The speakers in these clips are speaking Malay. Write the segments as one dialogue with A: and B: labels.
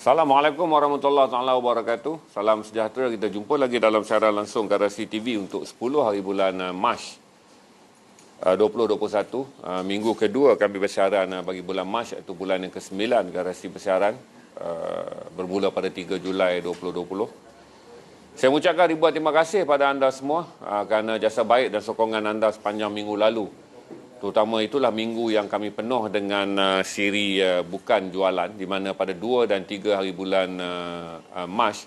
A: Assalamualaikum warahmatullahi wabarakatuh. Salam sejahtera. Kita jumpa lagi dalam siaran langsung Garasi TV untuk 10 hari bulan Mac 2021. Minggu kedua kami bersiaran bagi bulan Mac, iaitu bulan yang ke-9 Garasi bersiaran, bermula pada 3 Julai 2020. Saya mengucapkan ribuan terima kasih pada anda semua kerana jasa baik dan sokongan anda sepanjang minggu lalu. Terutama itulah minggu yang kami penuh dengan siri bukan jualan, di mana pada 2 dan 3 hari bulan Mac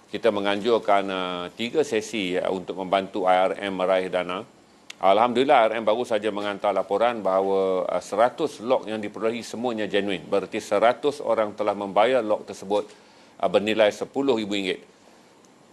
A: kita menganjurkan 3 sesi untuk membantu IRM meraih dana. Alhamdulillah, IRM baru saja mengantar laporan bahawa 100 log yang diperolehi semuanya genuine. Berarti 100 orang telah membayar log tersebut bernilai RM10,000.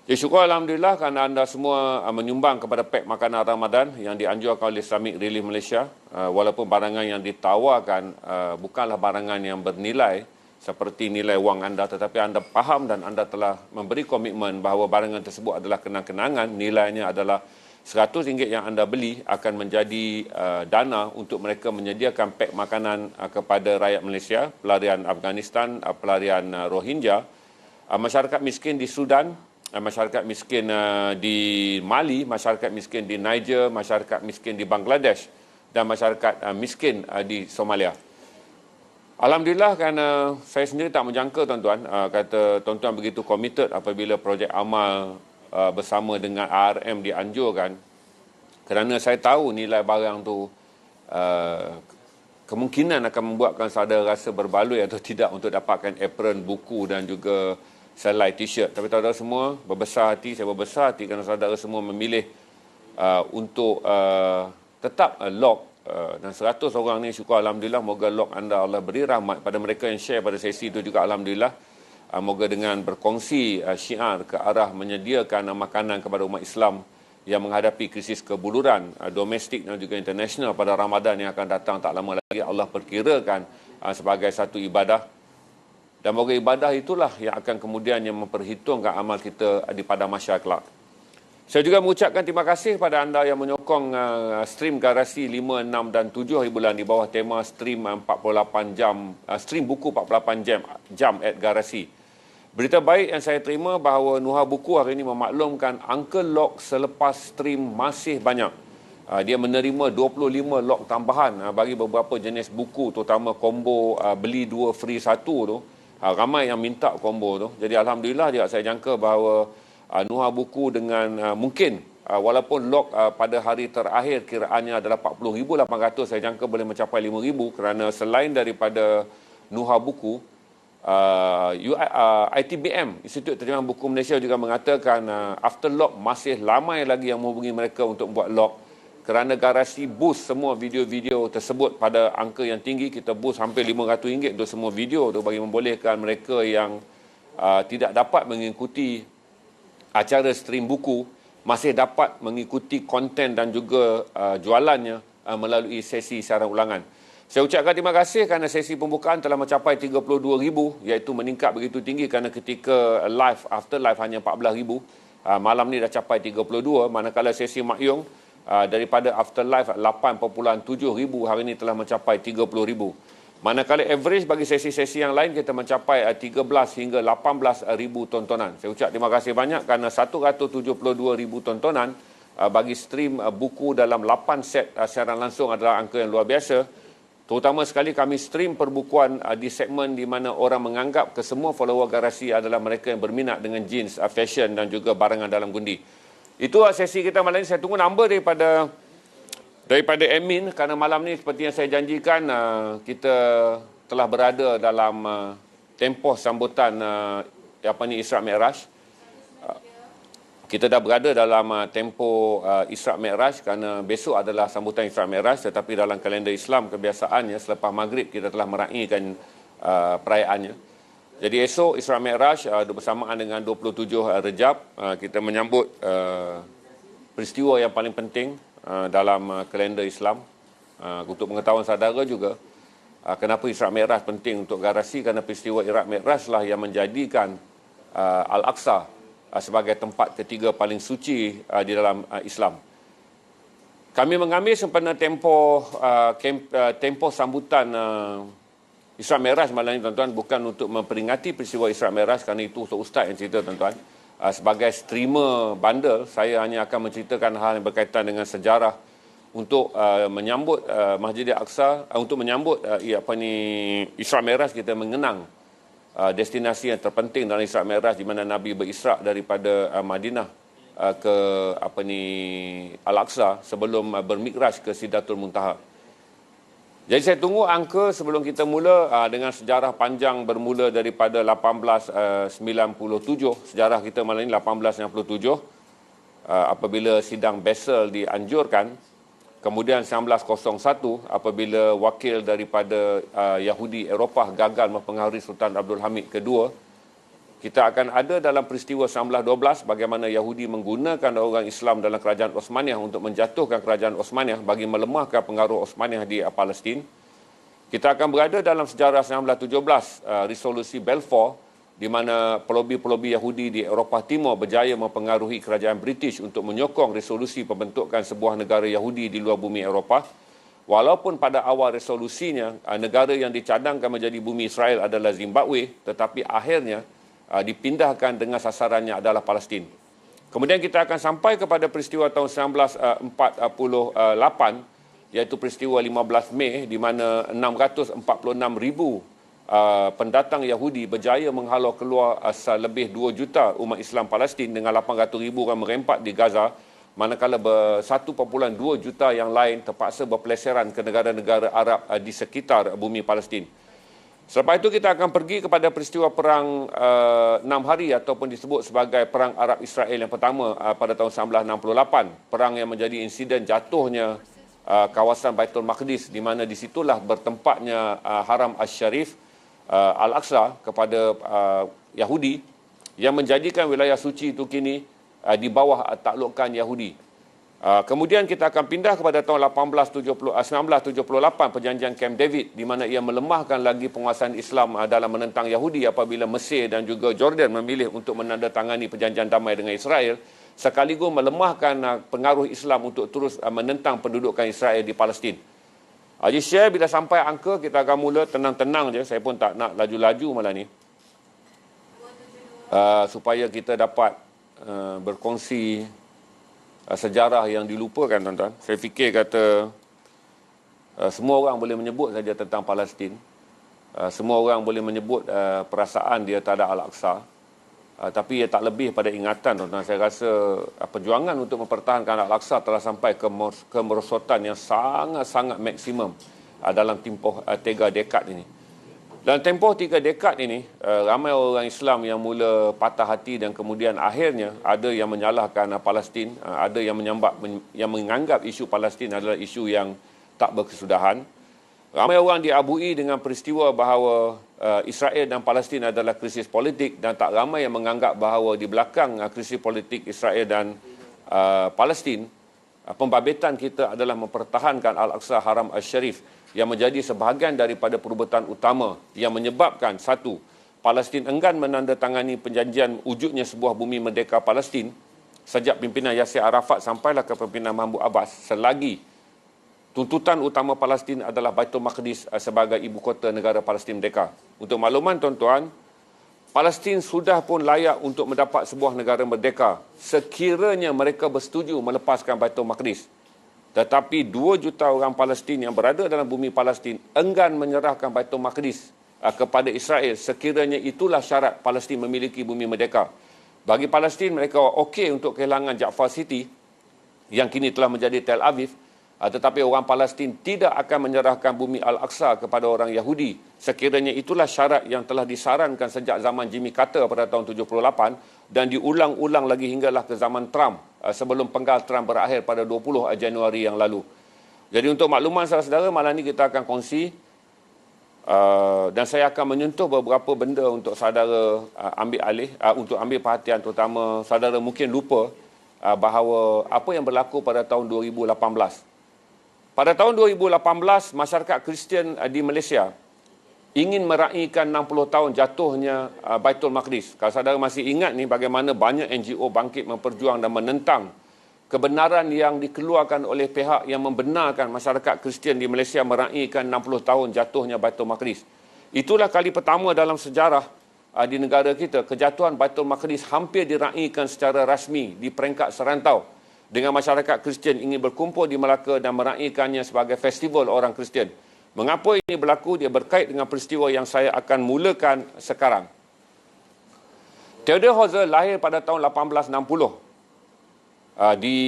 A: Ya, syukur Alhamdulillah kerana anda semua menyumbang kepada pek makanan Ramadan yang dianjurkan oleh Islamic Relief Malaysia. Walaupun barangan yang ditawarkan bukanlah barangan yang bernilai seperti nilai wang anda, tetapi anda faham dan anda telah memberi komitmen bahawa barangan tersebut adalah kenang-kenangan. Nilainya adalah RM100 yang anda beli akan menjadi dana untuk mereka menyediakan pek makanan kepada rakyat Malaysia, pelarian Afghanistan, pelarian Rohingya, masyarakat miskin di Sudan, masyarakat miskin di Mali, masyarakat miskin di Niger, masyarakat miskin di Bangladesh dan masyarakat miskin di Somalia. Alhamdulillah, kerana saya sendiri tak menjangka tuan-tuan, kata tuan-tuan begitu komited apabila projek amal bersama dengan ARM dianjurkan, kerana saya tahu nilai barang tu kemungkinan akan membuatkan saudara rasa berbaloi atau tidak untuk dapatkan apron, buku dan juga selai t-shirt. Tapi saudara semua berbesar hati, saya berbesar hati kerana saudara semua memilih untuk tetap log, dan 100 orang ni syukur Alhamdulillah. Moga log anda Allah beri rahmat pada mereka yang share pada sesi itu juga Alhamdulillah. Moga dengan berkongsi syiar ke arah menyediakan makanan kepada umat Islam yang menghadapi krisis kebuluran domestik dan juga internasional pada Ramadan yang akan datang tak lama lagi, Allah perkirakan sebagai satu ibadah. Dan moga ibadah itulah yang akan kemudiannya memperhitungkan amal kita di padang mahsyar kelak. Saya juga mengucapkan terima kasih kepada anda yang menyokong stream Garasi 5, 6 dan 7 hari bulan di bawah tema stream 48 jam, stream buku 48 jam at Garasi. Berita baik yang saya terima bahawa Nuha Buku hari ini memaklumkan angka log selepas stream masih banyak. Dia menerima 25 log tambahan bagi beberapa jenis buku, terutama combo beli 2 free 1 tu. Ramai yang minta combo tu. Jadi Alhamdulillah juga saya jangka bahawa Nuha Buku dengan mungkin walaupun log pada hari terakhir kiraannya adalah 40,800, saya jangka boleh mencapai 5,000 kerana selain daripada Nuha Buku, ITBM, Institut Terjemahan Buku Malaysia juga mengatakan after log masih ramai lagi yang menghubungi mereka untuk buat log. Kerana Garasi boost semua video-video tersebut pada angka yang tinggi, kita boost hampir RM500 untuk semua video tu bagi membolehkan mereka yang tidak dapat mengikuti acara stream buku masih dapat mengikuti konten dan juga jualannya melalui sesi siaran ulangan. Saya ucapkan terima kasih kerana sesi pembukaan telah mencapai 32,000, iaitu meningkat begitu tinggi kerana ketika live, after live hanya 14,000. Malam ni dah capai 32, manakala sesi makyung daripada afterlife 8.7 ribu, hari ini telah mencapai 30 ribu. Manakala average bagi sesi-sesi yang lain kita mencapai 13 hingga 18 ribu tontonan. Saya ucap terima kasih banyak kerana 172 ribu tontonan bagi stream buku dalam 8 set siaran langsung adalah angka yang luar biasa. Terutama sekali kami stream perbukuan di segmen di mana orang menganggap kesemua follower Garasi adalah mereka yang berminat dengan jeans, fashion dan juga barangan dalam gundi. Itu sesi kita malam ini. Saya tunggu nombor daripada admin kerana malam ni seperti yang saya janjikan, kita telah berada dalam tempoh sambutan Isra' Mi'raj. Kita dah berada dalam tempoh Isra' Mi'raj kerana besok adalah sambutan Isra' Mi'raj, tetapi dalam kalender Islam kebiasaannya selepas maghrib kita telah meraihkan perayaannya. Jadi esok Isra' Mi'raj bersamaan dengan 27 Rejab, kita menyambut peristiwa yang paling penting dalam kalender Islam. Untuk pengetahuan saudara juga, kenapa Isra' Mi'raj penting untuk Garasi, kerana peristiwa Isra' Mi'raj lah yang menjadikan Al-Aqsa sebagai tempat ketiga paling suci di dalam Islam. Kami mengambil sempena tempoh sambutan Isra' Mi'raj malam ini tuan-tuan bukan untuk memperingati peristiwa Isra' Mi'raj, kerana itu untuk Ustaz yang cerita tuan-tuan. Sebagai streamer bandel, saya hanya akan menceritakan hal yang berkaitan dengan sejarah untuk menyambut Masjid Al-Aqsa, untuk menyambut Isra' Mi'raj. Kita mengenang destinasi yang terpenting dalam Isra' Mi'raj, di mana Nabi berisra' daripada Madinah ke Al-Aqsa sebelum bermikraj ke Sidratul Muntaha. Jadi saya tunggu angka sebelum kita mula dengan sejarah panjang bermula daripada 1897. Sejarah kita malam ini 1897, apabila sidang Basel dianjurkan. Kemudian 1901 apabila wakil daripada Yahudi Eropah gagal mempengaruhi Sultan Abdul Hamid kedua. Kita akan ada dalam peristiwa 1912 bagaimana Yahudi menggunakan orang Islam dalam kerajaan Osmaniyah untuk menjatuhkan kerajaan Osmaniyah bagi melemahkan pengaruh Osmaniyah di Palestin. Kita akan berada dalam sejarah 1917, resolusi Balfour, di mana pelobi-pelobi Yahudi di Eropah Timur berjaya mempengaruhi kerajaan British untuk menyokong resolusi pembentukan sebuah negara Yahudi di luar bumi Eropah. Walaupun pada awal resolusinya, negara yang dicadangkan menjadi bumi Israel adalah Zimbabwe, tetapi akhirnya dipindahkan dengan sasarannya adalah Palestin. Kemudian kita akan sampai kepada peristiwa tahun 1948, iaitu peristiwa 15 Mei, di mana 646,000 pendatang Yahudi berjaya menghalau keluar lebih 2 juta umat Islam Palestin dengan 800,000 orang merempat di Gaza, manakala 1.2 juta yang lain terpaksa berpeleseran ke negara-negara Arab di sekitar bumi Palestin. Selepas itu kita akan pergi kepada peristiwa perang 6 hari ataupun disebut sebagai Perang Arab Israel yang pertama pada tahun 1968. Perang yang menjadi insiden jatuhnya kawasan Baitul Maqdis, di mana disitulah bertempatnya Haram Asy-Syarif Al-Aqsa kepada Yahudi, yang menjadikan wilayah suci itu kini di bawah taklukan Yahudi. Kemudian kita akan pindah kepada tahun 1978, perjanjian Camp David, di mana ia melemahkan lagi penguasaan Islam dalam menentang Yahudi apabila Mesir dan juga Jordan memilih untuk menandatangani perjanjian damai dengan Israel, sekaligus melemahkan pengaruh Islam untuk terus menentang pendudukan Israel di Palestin. Haji Syekh, bila sampai angka kita akan mula tenang-tenang je, saya pun tak nak laju-laju malam ni, supaya kita dapat berkongsi sejarah yang dilupakan tuan-tuan. Saya fikir kata semua orang boleh menyebut saja tentang Palestin. Semua orang boleh menyebut perasaan dia terhadap Al-Aqsa. Tapi ia tak lebih pada ingatan tuan-tuan. Saya rasa perjuangan untuk mempertahankan Al-Aqsa telah sampai ke kemerosotan yang sangat-sangat maksimum dalam tempoh 3 dekad ini. Dalam tempoh 3 dekad ini, ramai orang Islam yang mula patah hati dan kemudian akhirnya ada yang menyalahkan Palestin, ada yang menganggap isu Palestin adalah isu yang tak berkesudahan. Ramai orang diabui dengan peristiwa bahawa Israel dan Palestin adalah krisis politik, dan tak ramai yang menganggap bahawa di belakang krisis politik Israel dan Palestin, pembabitan kita adalah mempertahankan Al-Aqsa Haram Asy-Syarif, yang menjadi sebahagian daripada perubatan utama yang menyebabkan, satu, Palestin enggan menandatangani perjanjian wujudnya sebuah bumi merdeka Palestin sejak pimpinan Yasir Arafat sampailah ke pimpinan Mahmud Abbas, selagi tuntutan utama Palestin adalah Baitul Maqdis sebagai ibu kota negara Palestin merdeka. Untuk makluman tuan-tuan, Palestin sudah pun layak untuk mendapat sebuah negara merdeka sekiranya mereka bersetuju melepaskan Baitul Maqdis. Tetapi 2 juta orang Palestin yang berada dalam bumi Palestin enggan menyerahkan Baitul Maqdis kepada Israel sekiranya itulah syarat Palestin memiliki bumi merdeka. Bagi Palestin, mereka okey untuk kehilangan Jaffa City yang kini telah menjadi Tel Aviv, tetapi orang Palestin tidak akan menyerahkan bumi Al-Aqsa kepada orang Yahudi sekiranya itulah syarat yang telah disarankan sejak zaman Jimmy Carter pada tahun 78 dan diulang-ulang lagi hinggalah ke zaman Trump sebelum penggal Trump berakhir pada 20 Januari yang lalu. Jadi untuk makluman saudara-saudara, malam ini kita akan kongsi dan saya akan menyentuh beberapa benda untuk saudara ambil alih, untuk ambil perhatian, terutama saudara mungkin lupa bahawa apa yang berlaku pada tahun 2018. Pada tahun 2018, masyarakat Kristian di Malaysia ingin meraihkan 60 tahun jatuhnya Baitul Maqdis. Kalau saudara masih ingat ni bagaimana banyak NGO bangkit memperjuang dan menentang kebenaran yang dikeluarkan oleh pihak yang membenarkan masyarakat Kristian di Malaysia meraihkan 60 tahun jatuhnya Baitul Maqdis. Itulah kali pertama dalam sejarah di negara kita, kejatuhan Baitul Maqdis hampir diraikan secara rasmi di peringkat serantau dengan masyarakat Kristian ingin berkumpul di Melaka dan meraikannya sebagai festival orang Kristian. Mengapa ini berlaku? Dia berkait dengan peristiwa yang saya akan mulakan sekarang. Theodor Herzl lahir pada tahun 1860 di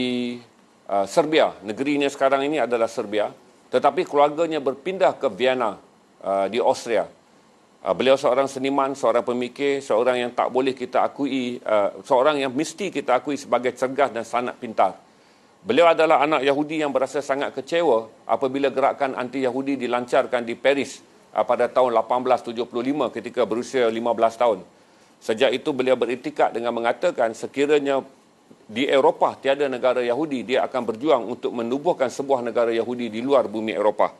A: Serbia. Negerinya sekarang ini adalah Serbia. Tetapi keluarganya berpindah ke Vienna di Austria. Beliau seorang seniman, seorang pemikir, seorang yang tak boleh kita akui, seorang yang mesti kita akui sebagai cergas dan sangat pintar. Beliau adalah anak Yahudi yang berasa sangat kecewa apabila gerakan anti-Yahudi dilancarkan di Paris pada tahun 1875 ketika berusia 15 tahun. Sejak itu beliau beriktikad dengan mengatakan sekiranya di Eropah tiada negara Yahudi, dia akan berjuang untuk menubuhkan sebuah negara Yahudi di luar bumi Eropah.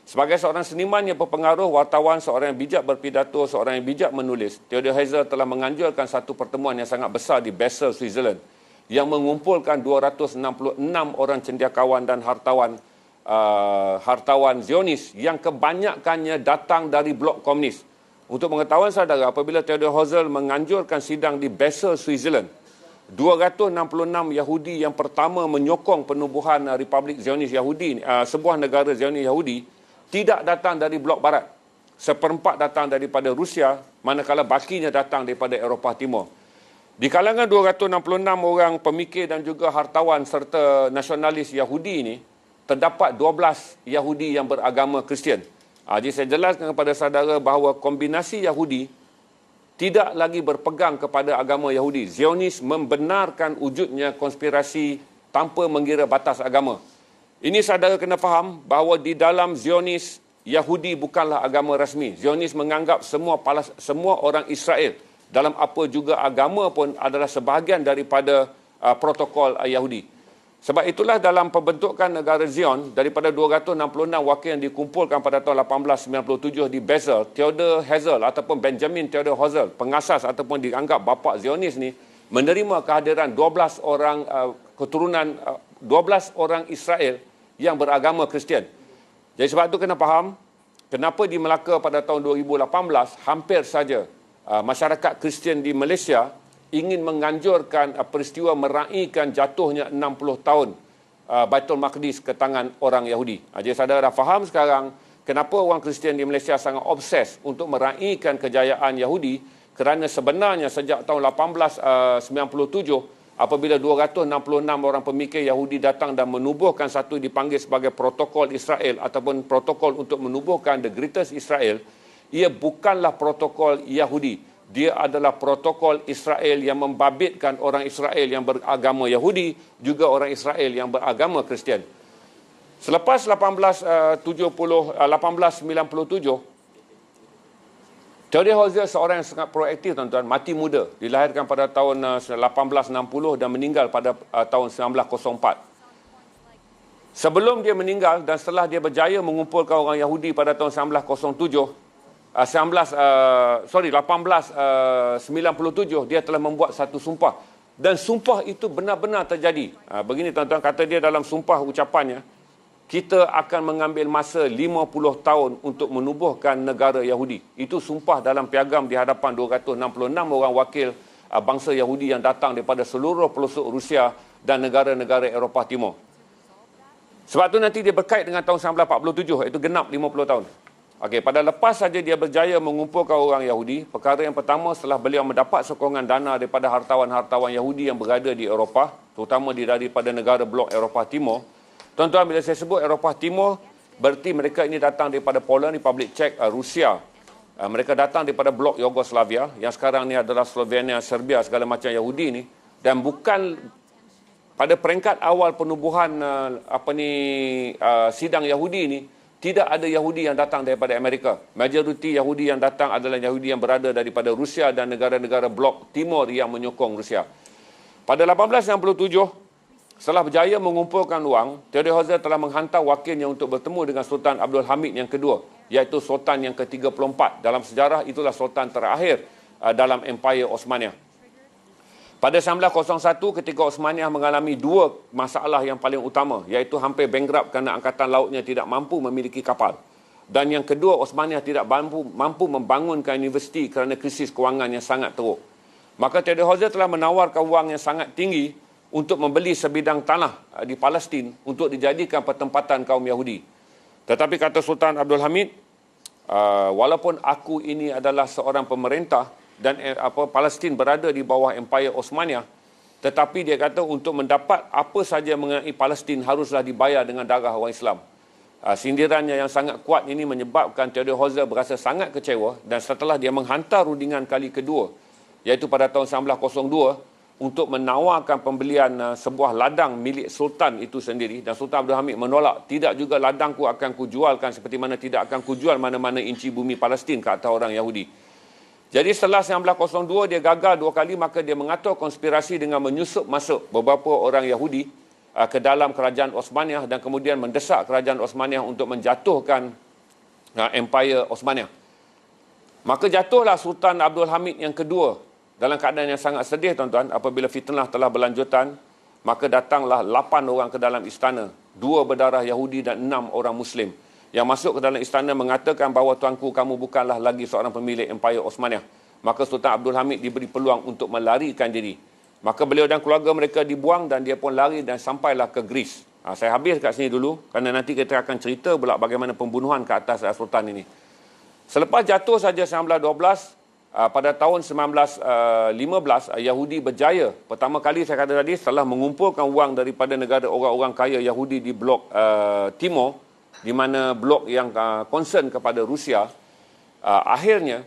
A: Sebagai seorang seniman yang berpengaruh, wartawan, seorang yang bijak berpidato, seorang yang bijak menulis, Theodor Herzl telah menganjurkan satu pertemuan yang sangat besar di Basel, Switzerland, yang mengumpulkan 266 orang cendekiawan dan hartawan Zionis yang kebanyakannya datang dari blok komunis. Untuk pengetahuan saudara, apabila Theodor Herzl menganjurkan sidang di Basel, Switzerland, 266 Yahudi yang pertama menyokong penubuhan Republik Zionis Yahudi, sebuah negara Zionis Yahudi, tidak datang dari blok barat. Seperempat datang daripada Rusia, manakala bakinya datang daripada Eropah Timur. Di kalangan 266 orang pemikir dan juga hartawan serta nasionalis Yahudi ini, terdapat 12 Yahudi yang beragama Kristian. Jadi saya jelaskan kepada saudara bahawa kombinasi Yahudi tidak lagi berpegang kepada agama Yahudi. Zionis membenarkan wujudnya konspirasi tanpa mengira batas agama. Ini saudara kena faham bahawa di dalam Zionis, Yahudi bukanlah agama rasmi. Zionis menganggap semua orang Israel dalam apa juga agama pun adalah sebahagian daripada protokol Yahudi. Sebab itulah dalam pembentukan negara Zion, daripada 266 wakil yang dikumpulkan pada tahun 1897 di Basel, Theodor Herzl ataupun Benjamin Theodor Herzl, pengasas ataupun dianggap bapa Zionis ni, menerima kehadiran 12 orang keturunan 12 orang Israel yang beragama Kristian. Jadi sebab itu kena faham kenapa di Melaka pada tahun 2018 hampir saja masyarakat Kristian di Malaysia ingin menganjurkan peristiwa meraikan jatuhnya 60 tahun Baitul Maqdis ke tangan orang Yahudi. Jadi saudara dah faham sekarang kenapa orang Kristian di Malaysia sangat obses untuk meraikan kejayaan Yahudi, kerana sebenarnya sejak tahun 1897 apabila 266 orang pemikir Yahudi datang dan menubuhkan satu dipanggil sebagai protokol Israel ataupun protokol untuk menubuhkan The Greatest Israel, ia bukanlah protokol Yahudi. Dia adalah protokol Israel yang membabitkan orang Israel yang beragama Yahudi, juga orang Israel yang beragama Kristian. Selepas 1897, Theodor Herzl seorang yang sangat proaktif, tuan-tuan, mati muda. Dilahirkan pada tahun 1860 dan meninggal pada tahun 1904. Sebelum dia meninggal dan setelah dia berjaya mengumpulkan orang Yahudi pada tahun 1897, dia telah membuat satu sumpah. Dan sumpah itu benar-benar terjadi. Begini tuan-tuan, kata dia dalam sumpah ucapannya, kita akan mengambil masa 50 tahun untuk menubuhkan negara Yahudi. Itu sumpah dalam piagam di hadapan 266 orang wakil bangsa Yahudi yang datang daripada seluruh pelosok Rusia dan negara-negara Eropah Timur. Sebab tu nanti dia berkait dengan tahun 1947, iaitu genap 50 tahun. Okey, pada lepas saja dia berjaya mengumpulkan orang Yahudi, perkara yang pertama setelah beliau mendapat sokongan dana daripada hartawan-hartawan Yahudi yang berada di Eropah, terutama daripada negara blok Eropah Timur. Tuan-tuan, bila saya sebut Eropah Timur, berarti mereka ini datang daripada Poland, Republik Czech, Rusia. Mereka datang daripada blok Yugoslavia, yang sekarang ni adalah Slovenia, Serbia, segala macam Yahudi ni. Dan bukan pada peringkat awal penubuhan sidang Yahudi ni, tidak ada Yahudi yang datang daripada Amerika. Majoriti Yahudi yang datang adalah Yahudi yang berada daripada Rusia dan negara-negara blok timur yang menyokong Rusia. Pada 1867, setelah berjaya mengumpulkan wang, Theodor Herzl telah menghantar wakilnya untuk bertemu dengan Sultan Abdul Hamid yang kedua, iaitu Sultan yang ke-34. Dalam sejarah, itulah Sultan terakhir dalam Empire Osmaniyah. Pada 1901, ketika Osmaniyah mengalami dua masalah yang paling utama, iaitu hampir bankrupt kerana angkatan lautnya tidak mampu memiliki kapal. Dan yang kedua, Osmania tidak mampu membangunkan universiti kerana krisis kewangan yang sangat teruk. Maka Theodore Herzl telah menawarkan wang yang sangat tinggi untuk membeli sebidang tanah di Palestin untuk dijadikan pertempatan kaum Yahudi. Tetapi kata Sultan Abdul Hamid, walaupun aku ini adalah seorang pemerintah dan Palestin berada di bawah Empire Osmania, tetapi dia kata untuk mendapat apa saja mengenai Palestin haruslah dibayar dengan darah orang Islam. Sindirannya yang sangat kuat ini menyebabkan Theodore Herzl berasa sangat kecewa, dan setelah dia menghantar rundingan kali kedua, iaitu pada tahun 1902, untuk menawarkan pembelian sebuah ladang milik Sultan itu sendiri, dan Sultan Abdul Hamid menolak. Tidak juga ladangku akan kujualkan, seperti mana tidak akan kujual mana-mana inci bumi Palestin ke atas orang Yahudi. Jadi setelah 1902 dia gagal 2 kali, maka dia mengatur konspirasi dengan menyusup masuk beberapa orang Yahudi ke dalam kerajaan Osmania dan kemudian mendesak kerajaan Osmania untuk menjatuhkan Empire Osmania. Maka jatuhlah Sultan Abdul Hamid yang kedua dalam keadaan yang sangat sedih, tuan-tuan. Apabila fitnah telah berlanjutan, maka datanglah 8 orang ke dalam istana, 2 berdarah Yahudi dan 6 orang Muslim, yang masuk ke dalam istana mengatakan bahawa tuanku, kamu bukanlah lagi seorang pemilik Empire Osmania. Maka Sultan Abdul Hamid diberi peluang untuk melarikan diri. Maka beliau dan keluarga mereka dibuang dan dia pun lari dan sampailah ke Greece. Saya habis kat sini dulu kerana nanti kita akan cerita pula bagaimana pembunuhan ke atas Sultan ini. Selepas jatuh saja 1912, pada tahun 1915, Yahudi berjaya. Pertama kali saya kata tadi, setelah mengumpulkan wang daripada negara orang-orang kaya Yahudi di blok Timur, di mana blok yang concern kepada Rusia, akhirnya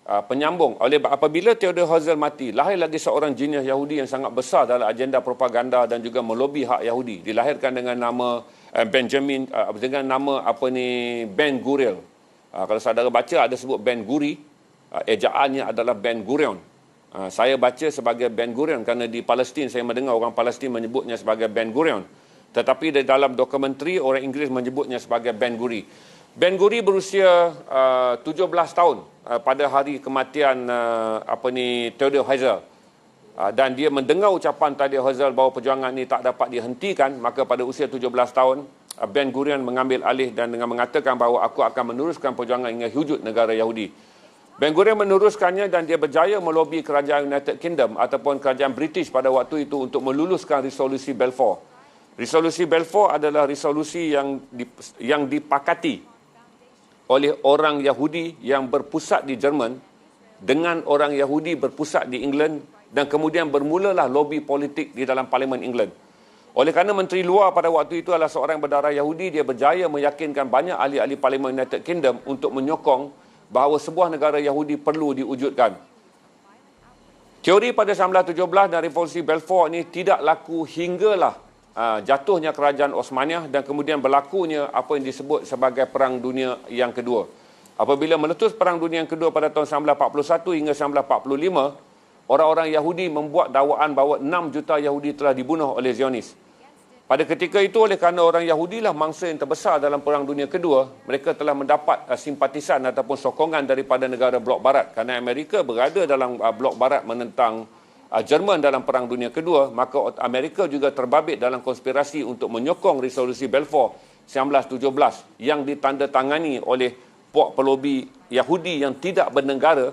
A: penyambung oleh apabila Theodore Herzl mati, lahir lagi seorang jenius Yahudi yang sangat besar dalam agenda propaganda dan juga melobi hak Yahudi. Dilahirkan dengan nama Benjamin, dengan nama Ben Gurion. Kalau saudara baca ada sebut Ben Guri, ejaannya adalah Ben Gurion. Saya baca sebagai Ben Gurion kerana di Palestin saya mendengar orang Palestin menyebutnya sebagai Ben Gurion. Tetapi di dalam dokumentari orang Inggeris menyebutnya sebagai Ben Guri. Ben Guri berusia 17 tahun pada hari kematian Theodore Herzl, dan dia mendengar ucapan Theodore Herzl bahawa perjuangan ini tak dapat dihentikan. Maka pada usia 17 tahun Ben Gurion mengambil alih dan dengan mengatakan bahawa aku akan meneruskan perjuangan hingga wujud negara Yahudi. Ben Gurion meneruskannya dan dia berjaya melobi kerajaan United Kingdom ataupun kerajaan British pada waktu itu untuk meluluskan resolusi Balfour. Resolusi Balfour adalah resolusi yang dipakati oleh orang Yahudi yang berpusat di Jerman dengan orang Yahudi berpusat di England, dan kemudian bermulalah lobi politik di dalam Parlimen England. Oleh kerana Menteri Luar pada waktu itu adalah seorang berdarah Yahudi, dia berjaya meyakinkan banyak ahli-ahli Parlimen United Kingdom untuk menyokong bahawa sebuah negara Yahudi perlu diwujudkan. Teori pada 1917 dan revolusi Balfour ini tidak laku hinggalah jatuhnya kerajaan Osmania dan kemudian berlakunya apa yang disebut sebagai Perang Dunia yang Kedua. Apabila meletus Perang Dunia yang Kedua pada tahun 1941 hingga 1945, orang-orang Yahudi membuat dakwaan bahawa 6 juta Yahudi telah dibunuh oleh Zionis. Pada ketika itu, oleh kerana orang Yahudi lah mangsa yang terbesar dalam Perang Dunia Kedua, mereka telah mendapat simpatisan ataupun sokongan daripada negara blok barat. Kerana Amerika berada dalam blok barat menentang Jerman dalam Perang Dunia Kedua, maka Amerika juga terbabit dalam konspirasi untuk menyokong resolusi Balfour 1917 yang ditandatangani oleh puak pelobi Yahudi yang tidak bernegara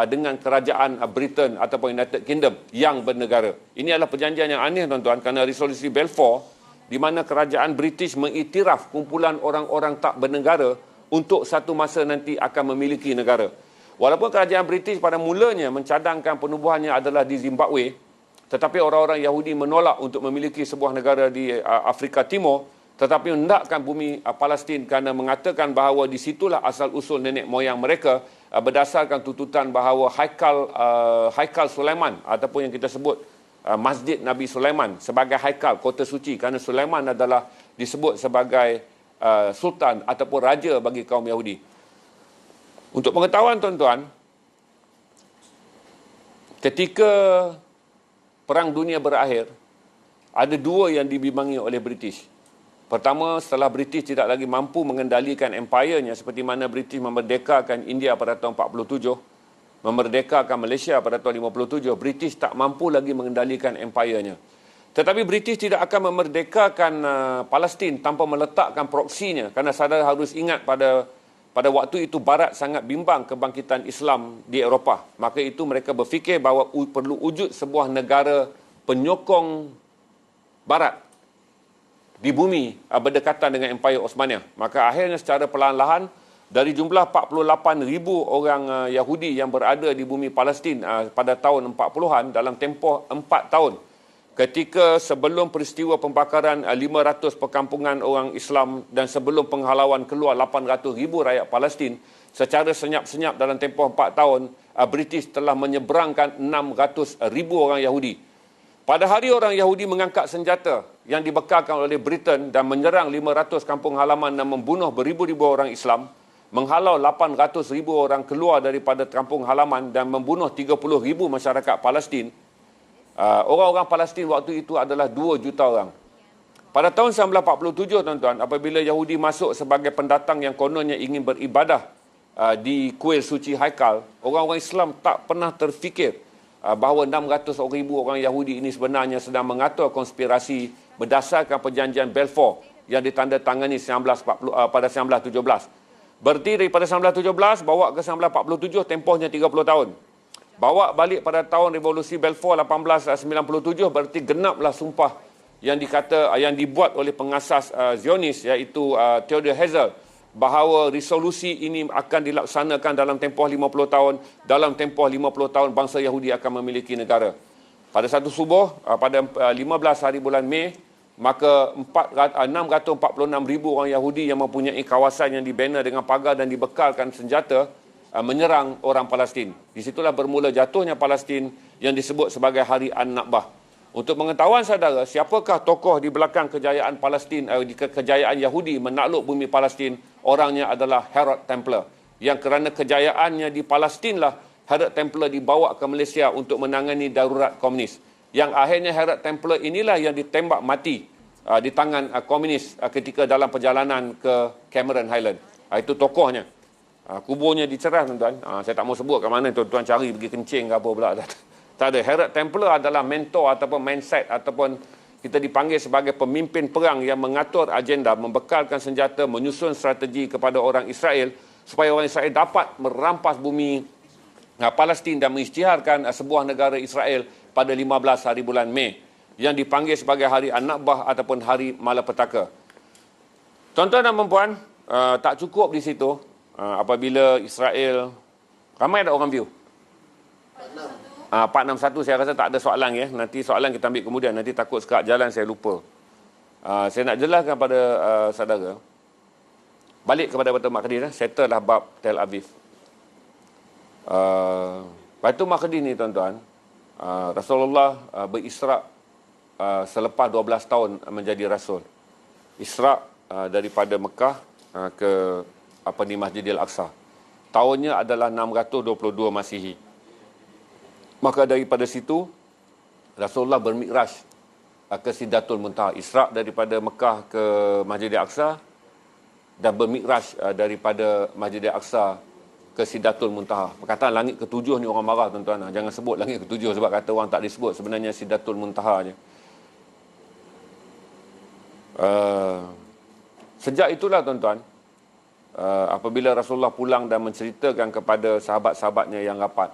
A: dengan kerajaan Britain ataupun United Kingdom yang bernegara. Ini adalah perjanjian yang aneh, tuan-tuan, kerana resolusi Balfour di mana kerajaan British mengiktiraf kumpulan orang-orang tak bernegara untuk satu masa nanti akan memiliki negara. Walaupun kerajaan British pada mulanya mencadangkan penubuhannya adalah di Zimbabwe, tetapi orang-orang Yahudi menolak untuk memiliki sebuah negara di Afrika Timur, tetapi hendakkan bumi Palestin kerana mengatakan bahawa di situlah asal-usul nenek moyang mereka, berdasarkan tuntutan bahawa Haikal Sulaiman ataupun yang kita sebut Masjid Nabi Sulaiman sebagai haikal, kota suci, kerana Sulaiman adalah disebut sebagai sultan ataupun raja bagi kaum Yahudi. Untuk pengetahuan, tuan-tuan, ketika Perang Dunia berakhir, ada 2 yang dibimbangi oleh British. Pertama, setelah British tidak lagi mampu mengendalikan empire-nya, seperti mana British memerdekakan India pada tahun 47, memerdekakan Malaysia pada tahun 57, British tak mampu lagi mengendalikan empire-nya. Tetapi British tidak akan memerdekakan Palestin tanpa meletakkan proksinya, kerana saudara harus ingat pada pada waktu itu Barat sangat bimbang kebangkitan Islam di Eropah. Maka itu mereka berfikir bahawa perlu wujud sebuah negara penyokong Barat di bumi berdekatan dengan Empayar Osmania. Maka akhirnya secara perlahan-lahan dari jumlah 48,000 orang Yahudi yang berada di bumi Palestin pada tahun 40-an, dalam tempoh 4 tahun, ketika sebelum peristiwa pembakaran 500 perkampungan orang Islam dan sebelum penghalauan keluar 800,000 rakyat Palestin, secara senyap-senyap dalam tempoh 4 tahun, British telah menyeberangkan 600,000 orang Yahudi. Pada hari orang Yahudi mengangkat senjata yang dibekalkan oleh Britain dan menyerang 500 kampung halaman dan membunuh beribu-ribu orang Islam, menghalau 800,000 orang keluar daripada kampung halaman dan membunuh 30,000 masyarakat Palestin. Orang-orang Palestin waktu itu adalah 2 juta orang. Pada tahun 1947, tuan-tuan, apabila Yahudi masuk sebagai pendatang yang kononnya ingin beribadah di kuil suci Haikal, orang-orang Islam tak pernah terfikir bahawa 600,000 orang Yahudi ini sebenarnya sedang mengatur konspirasi berdasarkan perjanjian Balfour yang ditandatangani pada 1917. Berdiri pada 1917, bawa ke 1947, tempohnya 30 tahun. Bawa balik pada tahun Revolusi Balfour 1897, berarti genaplah sumpah yang dibuat oleh pengasas Zionis, iaitu Theodor Herzl, bahawa resolusi ini akan dilaksanakan dalam tempoh 50 tahun. Dalam tempoh 50 tahun, bangsa Yahudi akan memiliki negara. Pada satu subuh, pada 15 hari bulan Mei, maka 646,000 orang Yahudi yang mempunyai kawasan yang dibina dengan pagar dan dibekalkan senjata menyerang orang Palestin. Di situlah bermula jatuhnya Palestin yang disebut sebagai Hari An-Nakbah. Untuk pengetahuan saudara, siapakah tokoh di belakang kejayaan Palestin, kejayaan Yahudi menakluk bumi Palestin? Orangnya adalah Herod Templar. Yang kerana kejayaannya di Palestin lah, Herod Templar dibawa ke Malaysia untuk menangani darurat komunis. Yang akhirnya Herod Templar inilah yang ditembak mati di tangan komunis ketika dalam perjalanan ke Cameron Highland. Itu tokohnya. Kuburnya dicerah, tuan-tuan. Saya tak mau sebut kat mana, tuan-tuan cari pergi kencing ke apa pula. Tak ada. Herod Templar adalah mentor ataupun mindset ataupun kita dipanggil sebagai pemimpin perang yang mengatur agenda, membekalkan senjata, menyusun strategi kepada orang Israel supaya orang Israel dapat merampas bumi Palestin dan mengisytiharkan sebuah negara Israel pada 15 hari bulan Mei yang dipanggil sebagai Hari An-Nakbah ataupun Hari Malapetaka. Tuan-tuan dan puan, tak cukup di situ. Apabila Israel, ramai ada orang view? 461, saya rasa tak ada soalan ya. Nanti soalan kita ambil kemudian, nanti takut sekat jalan saya lupa. Saya nak jelaskan pada saudara. Balik kepada Baitul Maqdis, settle lah bab Tel Aviv. Baitul Maqdis ni, tuan-tuan, Rasulullah berisra selepas 12 tahun menjadi Rasul. Isra daripada Mekah ke Masjidil Aqsa. Tahunnya adalah 622 Masihi. Maka daripada situ Rasulullah bermikraj ke Sidratul Muntaha. Isra daripada Mekah ke Masjidil Aqsa dan bermikraj daripada Masjidil Aqsa ke Sidratul Muntaha. Perkataan langit ketujuh ni orang marah, tuan-tuan. Jangan sebut langit ketujuh sebab kata orang tak disebut. Sebenarnya Sidratul Muntaha je. Sejak itulah, tuan-tuan, apabila Rasulullah pulang dan menceritakan kepada sahabat-sahabatnya yang rapat,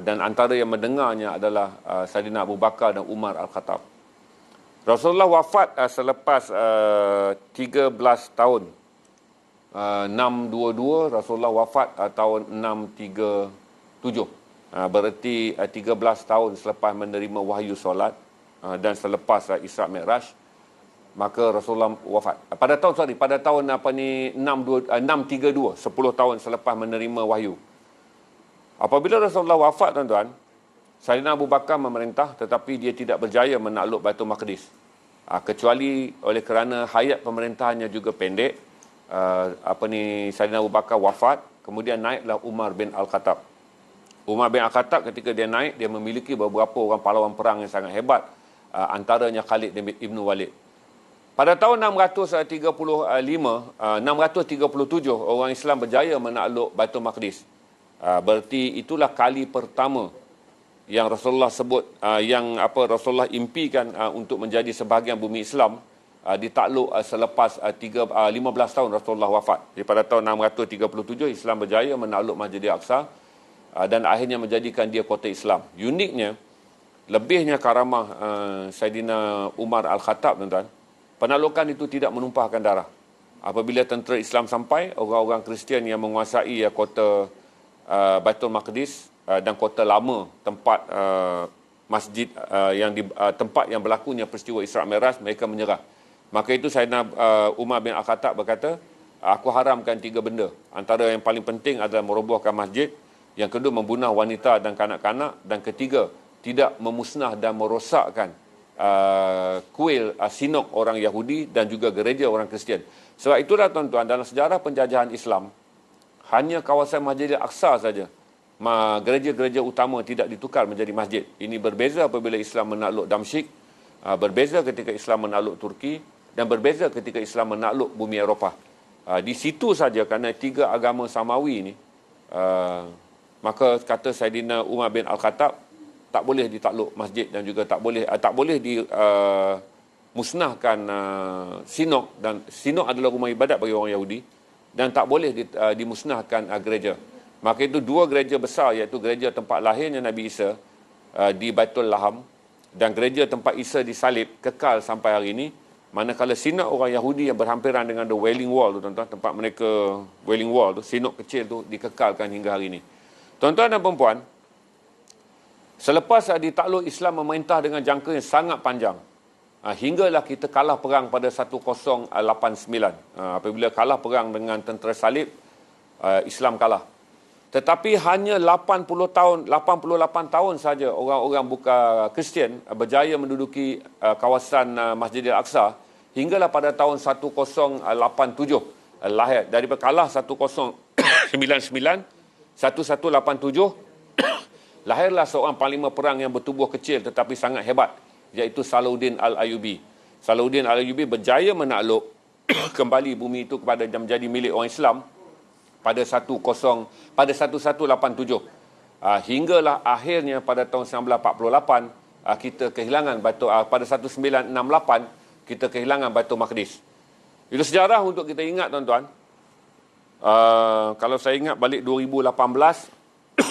A: dan antara yang mendengarnya adalah Saidina Abu Bakar dan Umar Al-Khattab. Rasulullah wafat selepas 13 tahun. 622, Rasulullah wafat tahun 637. Berarti 13 tahun selepas menerima wahyu solat dan selepas Isra Mi'raj, maka Rasulullah wafat. Pada tahun 632, 10 tahun selepas menerima wahyu. Apabila Rasulullah wafat, tuan-tuan, Saidina Abu Bakar memerintah tetapi dia tidak berjaya menakluk Baitul Maqdis. Kecuali oleh kerana hayat pemerintahannya juga pendek, Saidina Abu Bakar wafat, kemudian naiklah Umar bin Al-Khattab. Umar bin Al-Khattab ketika dia naik, dia memiliki beberapa orang pahlawan perang yang sangat hebat, antaranya Khalid bin Walid. Pada tahun 637, orang Islam berjaya menakluk Baitul Maqdis. Berarti itulah kali pertama yang Rasulullah sebut, Rasulullah impikan untuk menjadi sebahagian bumi Islam, ditakluk selepas 15 tahun Rasulullah wafat. Jadi pada tahun 637 Islam berjaya menakluk Masjidil Aqsa dan akhirnya menjadikan dia kota Islam. Uniknya, lebihnya karamah Saidina Umar Al-Khattab, tuan-tuan, penaklukan itu tidak menumpahkan darah. Apabila tentera Islam sampai, orang-orang Kristian yang menguasai kota Baitul Maqdis dan kota lama, tempat masjid tempat yang berlakunya peristiwa Isra' Mi'raj, mereka menyerah. Maka itu Saidina Umar bin Al-Khattab berkata, aku haramkan 3 benda. Antara yang paling penting adalah merobohkan masjid, yang kedua membunuh wanita dan kanak-kanak, dan ketiga tidak memusnah dan merosakkan kuil sinok orang Yahudi dan juga gereja orang Kristian. Sebab itulah tuan-tuan, dalam sejarah penjajahan Islam, hanya kawasan Masjidil Aqsa saja gereja-gereja utama tidak ditukar menjadi masjid. Ini berbeza apabila Islam menakluk Damsyik, berbeza ketika Islam menakluk Turki, dan berbeza ketika Islam menakluk bumi Eropah. Di situ saja, kerana 3 agama samawi ini, maka kata Saidina Umar bin Al-Khattab, tak boleh ditakluk masjid dan juga tak boleh musnahkan sinok, dan sinok adalah rumah ibadat bagi orang Yahudi, dan tak boleh dimusnahkan gereja. Maka itu 2 gereja besar, iaitu gereja tempat lahirnya Nabi Isa di Baitul Laham dan gereja tempat Isa disalib kekal sampai hari ini. Manakala sinok orang Yahudi yang berhampiran dengan the Wailing Wall tu, tuan-tuan, tempat mereka Wailing Wall tu, sinok kecil tu dikekalkan hingga hari ini. Tuan-tuan dan puan-puan, selepas ditakluk, Islam memerintah dengan jangka yang sangat panjang. Hinggalah kita kalah perang pada 1089. Apabila kalah perang dengan tentera salib, Islam kalah. Tetapi hanya 88 tahun saja orang-orang Kristian berjaya menduduki kawasan Masjidil Aqsa, hinggalah pada tahun 1087 lahir. Daripada kalah 1099, 1187 lahirlah seorang panglima perang yang bertubuh kecil tetapi sangat hebat, iaitu Salahuddin Al-Ayyubi. Salahuddin Al-Ayyubi berjaya menakluk kembali bumi itu kepada menjadi milik orang Islam pada 1187. Hinggalah akhirnya pada tahun 1948 kita kehilangan pada 1968 kita kehilangan Baitul Maqdis. Itu sejarah untuk kita ingat, tuan-tuan. Kalau saya ingat balik 2018,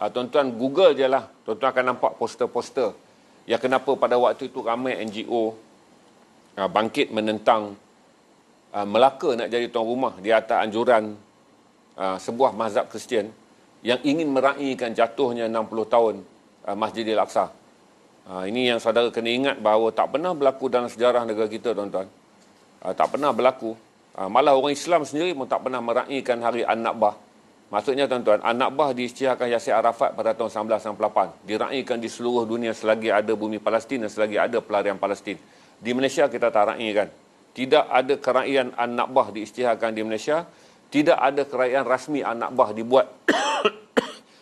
A: tuan-tuan Google je lah, tuan-tuan akan nampak poster-poster yang kenapa pada waktu itu ramai NGO bangkit menentang Melaka nak jadi tuan rumah di atas anjuran sebuah mazhab Kristian yang ingin meraihkan jatuhnya 60 tahun Masjidil Aqsa. Ini yang saudara kena ingat bahawa tak pernah berlaku dalam sejarah negara kita, tuan-tuan. Tak pernah berlaku. Malah orang Islam sendiri pun tak pernah meraihkan hari An-Nakbah. Maksudnya, tuan-tuan, An-Nakbah diisytiharkan Yasir Arafat pada tahun 1998. Diraihkan di seluruh dunia selagi ada bumi Palestin dan selagi ada pelarian Palestin. Di Malaysia kita tak raihkan. Tidak ada keraian An-Nakbah diisytiharkan di Malaysia. Tidak ada keraian rasmi An-Nakbah dibuat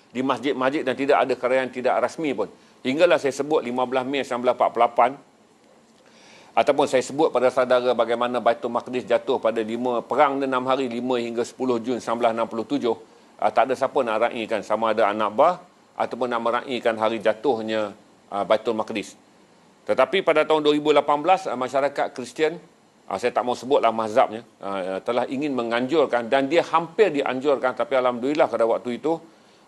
A: di masjid-masjid, dan tidak ada keraian tidak rasmi pun. Hinggalah saya sebut 15 Mei 1948, ataupun saya sebut pada saudara bagaimana Baitul Maqdis jatuh pada perang 6 hari 5 hingga 10 Jun 1967. Tak ada siapa nak raihkan sama ada An-Nakbah ataupun nak meraihkan hari jatuhnya Baitul Maqdis. Tetapi pada tahun 2018 masyarakat Kristian, saya tak mau sebutlah mazhabnya, telah ingin menganjurkan, dan dia hampir dianjurkan, tapi alhamdulillah pada waktu itu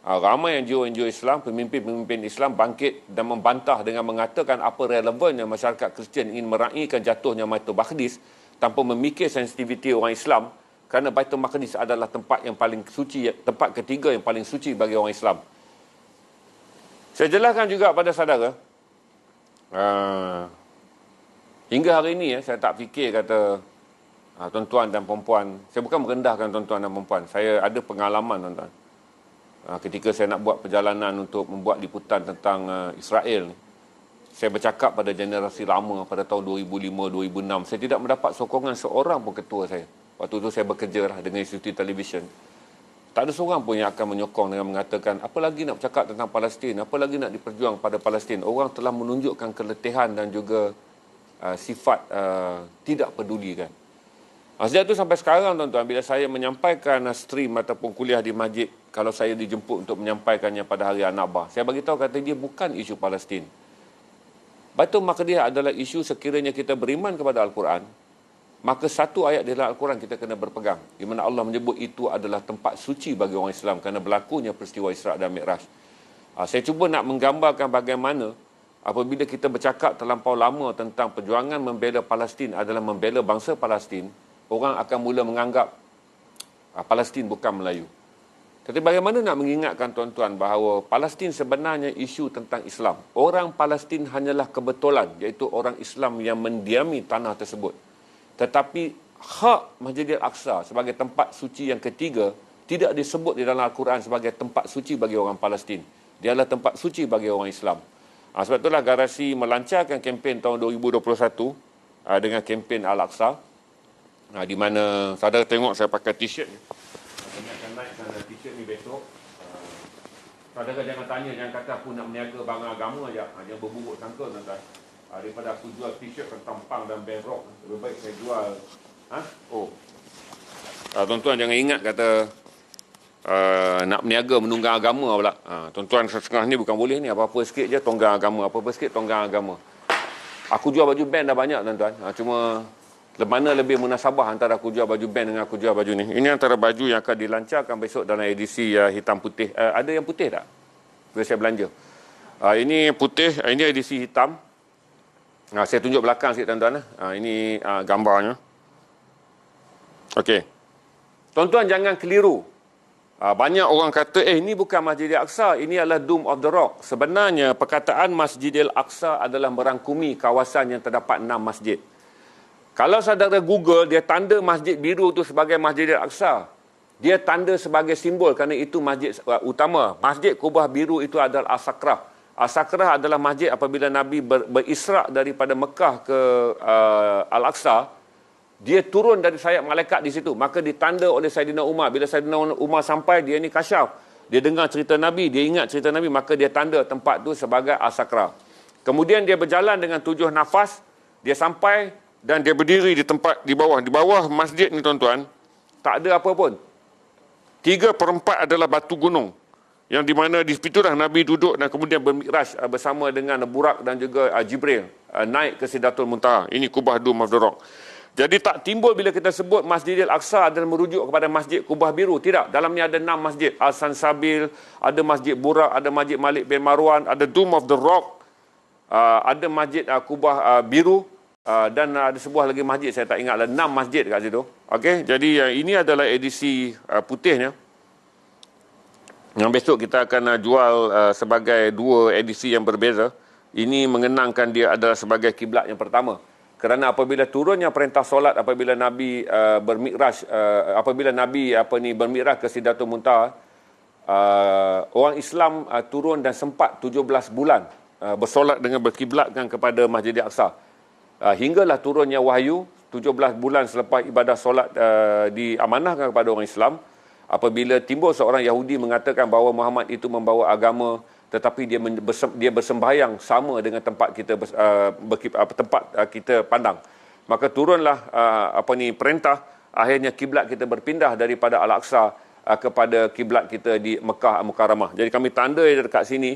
A: ramai NGO Islam, pemimpin-pemimpin Islam bangkit dan membantah dengan mengatakan apa relevannya masyarakat Kristian ingin meraihkan jatuhnya Baitul Maqdis tanpa memikir sensitiviti orang Islam, kerana Baitul Maqdis adalah tempat yang paling suci, tempat ketiga yang paling suci bagi orang Islam. Saya jelaskan juga pada saudara, hingga hari ini saya tak fikir kata tuan-tuan dan perempuan, saya bukan merendahkan tuan-tuan dan perempuan, saya ada pengalaman, tuan-tuan. Ketika saya nak buat perjalanan untuk membuat liputan tentang Israel ni, saya bercakap pada generasi lama pada tahun 2005-2006, saya tidak mendapat sokongan seorang pun ketua saya. Waktu itu saya bekerja lah dengan institusi televisyen. Tak ada seorang pun yang akan menyokong dengan mengatakan, apa lagi nak bercakap tentang Palestin, apa lagi nak diperjuang pada Palestin. Orang telah menunjukkan keletihan dan juga sifat tidak pedulikan. Sejak itu sampai sekarang, tuan-tuan, bila saya menyampaikan stream ataupun kuliah di masjid, kalau saya dijemput untuk menyampaikannya pada hari An-Nakbah, saya bagi tahu kata dia bukan isu Palestin. Baitul Maqdis adalah isu sekiranya kita beriman kepada Al-Quran, maka satu ayat di dalam Al-Quran kita kena berpegang, di mana Allah menyebut itu adalah tempat suci bagi orang Islam kerana berlakunya peristiwa Isra' dan Mi'raj. Saya cuba nak menggambarkan bagaimana apabila kita bercakap terlampau lama tentang perjuangan membela Palestin adalah membela bangsa Palestin, orang akan mula menganggap Palestin bukan Melayu. Tapi bagaimana nak mengingatkan tuan-tuan bahawa Palestin sebenarnya isu tentang Islam. Orang Palestin hanyalah kebetulan, iaitu orang Islam yang mendiami tanah tersebut. Tetapi hak Masjid Al-Aqsa sebagai tempat suci yang ketiga tidak disebut di dalam Al-Quran sebagai tempat suci bagi orang Palestin. Dia adalah tempat suci bagi orang Islam. Sebab itulah Garasi melancarkan kempen tahun 2021 dengan kempen Al-Aqsa, di mana saudara tengok saya pakai t-shirt ni. Saya akan naikkan t-shirt ni besok. Saudara jangan tanya, jangan kata aku nak meniaga barang agama aja. Jangan berburuk sangka tuan-tuan. Daripada aku jual t-shirt tentang punk dan band rock, lebih baik saya jual tuan-tuan jangan ingat kata nak meniaga menunggang agama pula. Tuan-tuan setengah ni bukan boleh ni, apa-apa sikit je tonggang agama, apa-apa sikit tonggang agama. Aku jual baju band dah banyak tuan-tuan. Cuma mana lebih munasabah antara aku jual baju band dengan aku jual baju ni. Ini antara baju yang akan dilancarkan besok dalam edisi hitam putih. Ada yang putih tak? Bila saya belanja. Ini putih, ini edisi hitam. Saya tunjuk belakang sikit tuan-tuan. Ini gambarnya. Okey. Tuan-tuan jangan keliru. Banyak orang kata, ini bukan Masjid Al-Aqsa, ini adalah Dome of the Rock. Sebenarnya, perkataan Masjid Al-Aqsa adalah merangkumi kawasan yang terdapat 6 masjid. Kalau saudara Google, dia tanda masjid biru itu sebagai Masjid Al-Aqsa. Dia tanda sebagai simbol kerana itu masjid utama. Masjid Kubah biru itu adalah As-Sakrah. As-Sakrah adalah masjid apabila Nabi berisra' daripada Mekah ke Al-Aqsa. Dia turun dari sayap malaikat di situ. Maka ditanda oleh Saidina Umar. Bila Saidina Umar sampai, dia ni kasyaf. Dia dengar cerita Nabi, dia ingat cerita Nabi, maka dia tanda tempat tu sebagai As-Sakrah. Kemudian dia berjalan dengan 7 nafas. Dia sampai dan dia berdiri di tempat di bawah. Di bawah masjid ni tuan-tuan, tak ada apa pun. 3/4 adalah batu gunung. Yang di mana di situlah Nabi duduk dan kemudian bermikraj bersama dengan Burak dan juga Jibril naik ke Sidratul Muntaha. Ini Kubah Dome of the Rock. Jadi tak timbul bila kita sebut Masjid Al-Aqsa adalah merujuk kepada Masjid Kubah Biru. Tidak. Dalamnya ada 6 masjid. Al-Sansabil, ada Masjid Burak, ada Masjid Malik bin Marwan, ada Dome of the Rock, ada Masjid Kubah Biru, dan ada sebuah lagi masjid, saya tak ingat lah, 6 masjid kat situ. Okey, jadi ini adalah edisi putihnya. Yang besok kita akan jual sebagai 2 edisi yang berbeza. Ini mengenangkan dia adalah sebagai kiblat yang pertama. Kerana apabila turunnya perintah solat apabila Nabi bermikraj, apabila Nabi bermikraj ke Sidratul Muntaha, orang Islam turun dan sempat 17 bulan bersolat dengan berkiblatkan kepada Masjid Al-Aqsa. Hinggalah turunnya wahyu 17 bulan selepas ibadah solat diamanahkan kepada orang Islam. Apabila timbul seorang Yahudi mengatakan bahawa Muhammad itu membawa agama, tetapi dia bersembahyang sama dengan tempat kita tempat kita pandang, maka turunlah perintah, akhirnya kiblat kita berpindah daripada Al-Aqsa kepada kiblat kita di Mekah Al-Mukarramah. Jadi kami tanda dekat sini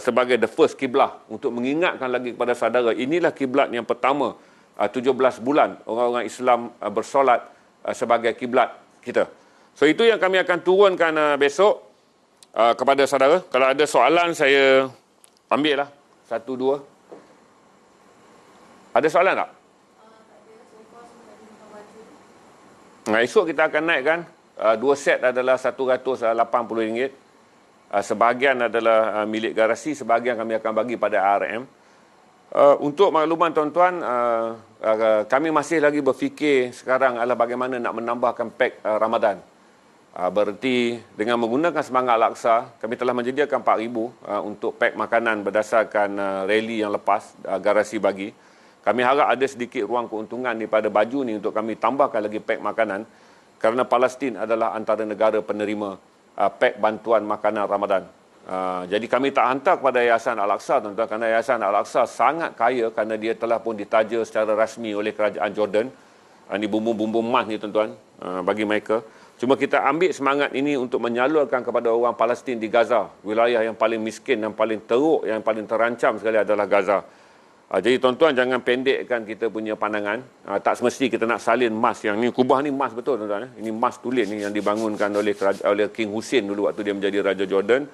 A: sebagai the first kiblat untuk mengingatkan lagi kepada saudara, inilah kiblat yang pertama 17 bulan orang-orang Islam bersolat sebagai kiblat kita. So itu yang kami akan turunkan besok kepada saudara. Kalau ada soalan saya ambil lah 1, 2. Ada soalan tak? Esok kita akan naikkan 2 set adalah RM180. Sebahagian adalah milik Garasi, sebahagian kami akan bagi pada RM. Untuk makluman tuan-tuan, kami masih lagi berfikir sekarang adalah bagaimana nak menambahkan pack Ramadan. Berarti dengan menggunakan semangat Al-Aqsa, kami telah menyediakan 4,000 untuk pack makanan berdasarkan rally yang lepas Garasi bagi. Kami harap ada sedikit ruang keuntungan daripada baju ni untuk kami tambahkan lagi pack makanan, kerana Palestin adalah antara negara penerima pack bantuan makanan Ramadan. Jadi kami tak hantar kepada Yayasan Al-Aqsa tuan-tuan, kerana Yayasan Al-Aqsa sangat kaya kerana dia telah pun ditaja secara rasmi oleh kerajaan Jordan. Ini bumbung-bumbung emas ni tuan-tuan bagi mereka. Cuma kita ambil semangat ini untuk menyalurkan kepada orang Palestin di Gaza, wilayah yang paling miskin, yang paling teruk, yang paling terancam sekali adalah Gaza. Jadi tuan-tuan jangan pendekkan kita punya pandangan. Tak semesti kita nak salin emas. Yang ni Kubah ni emas betul tuan-tuan. Ini emas tulen ni yang dibangunkan oleh King Hussein dulu waktu dia menjadi Raja Jordan.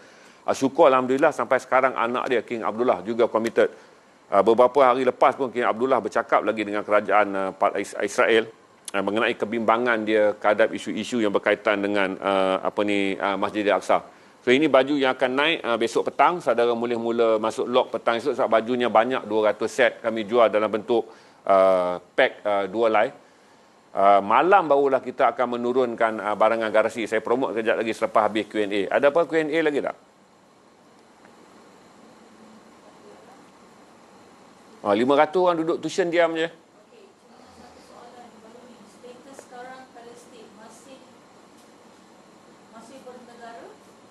A: Syukur Alhamdulillah sampai sekarang anak dia King Abdullah juga committed. Beberapa hari lepas pun King Abdullah bercakap lagi dengan kerajaan Israel mengenai kebimbangan dia terhadap isu-isu yang berkaitan dengan Masjid Al-Aqsa. So ini baju yang akan naik besok petang. Saudara mula masuk log petang esok sebab bajunya banyak, 200 set kami jual dalam bentuk pack 2 lai. Malam barulah kita akan menurunkan barangan garasi. Saya promote kejap lagi selepas habis Q&A. Ada apa Q&A lagi tak? 500 orang duduk tuition diam je.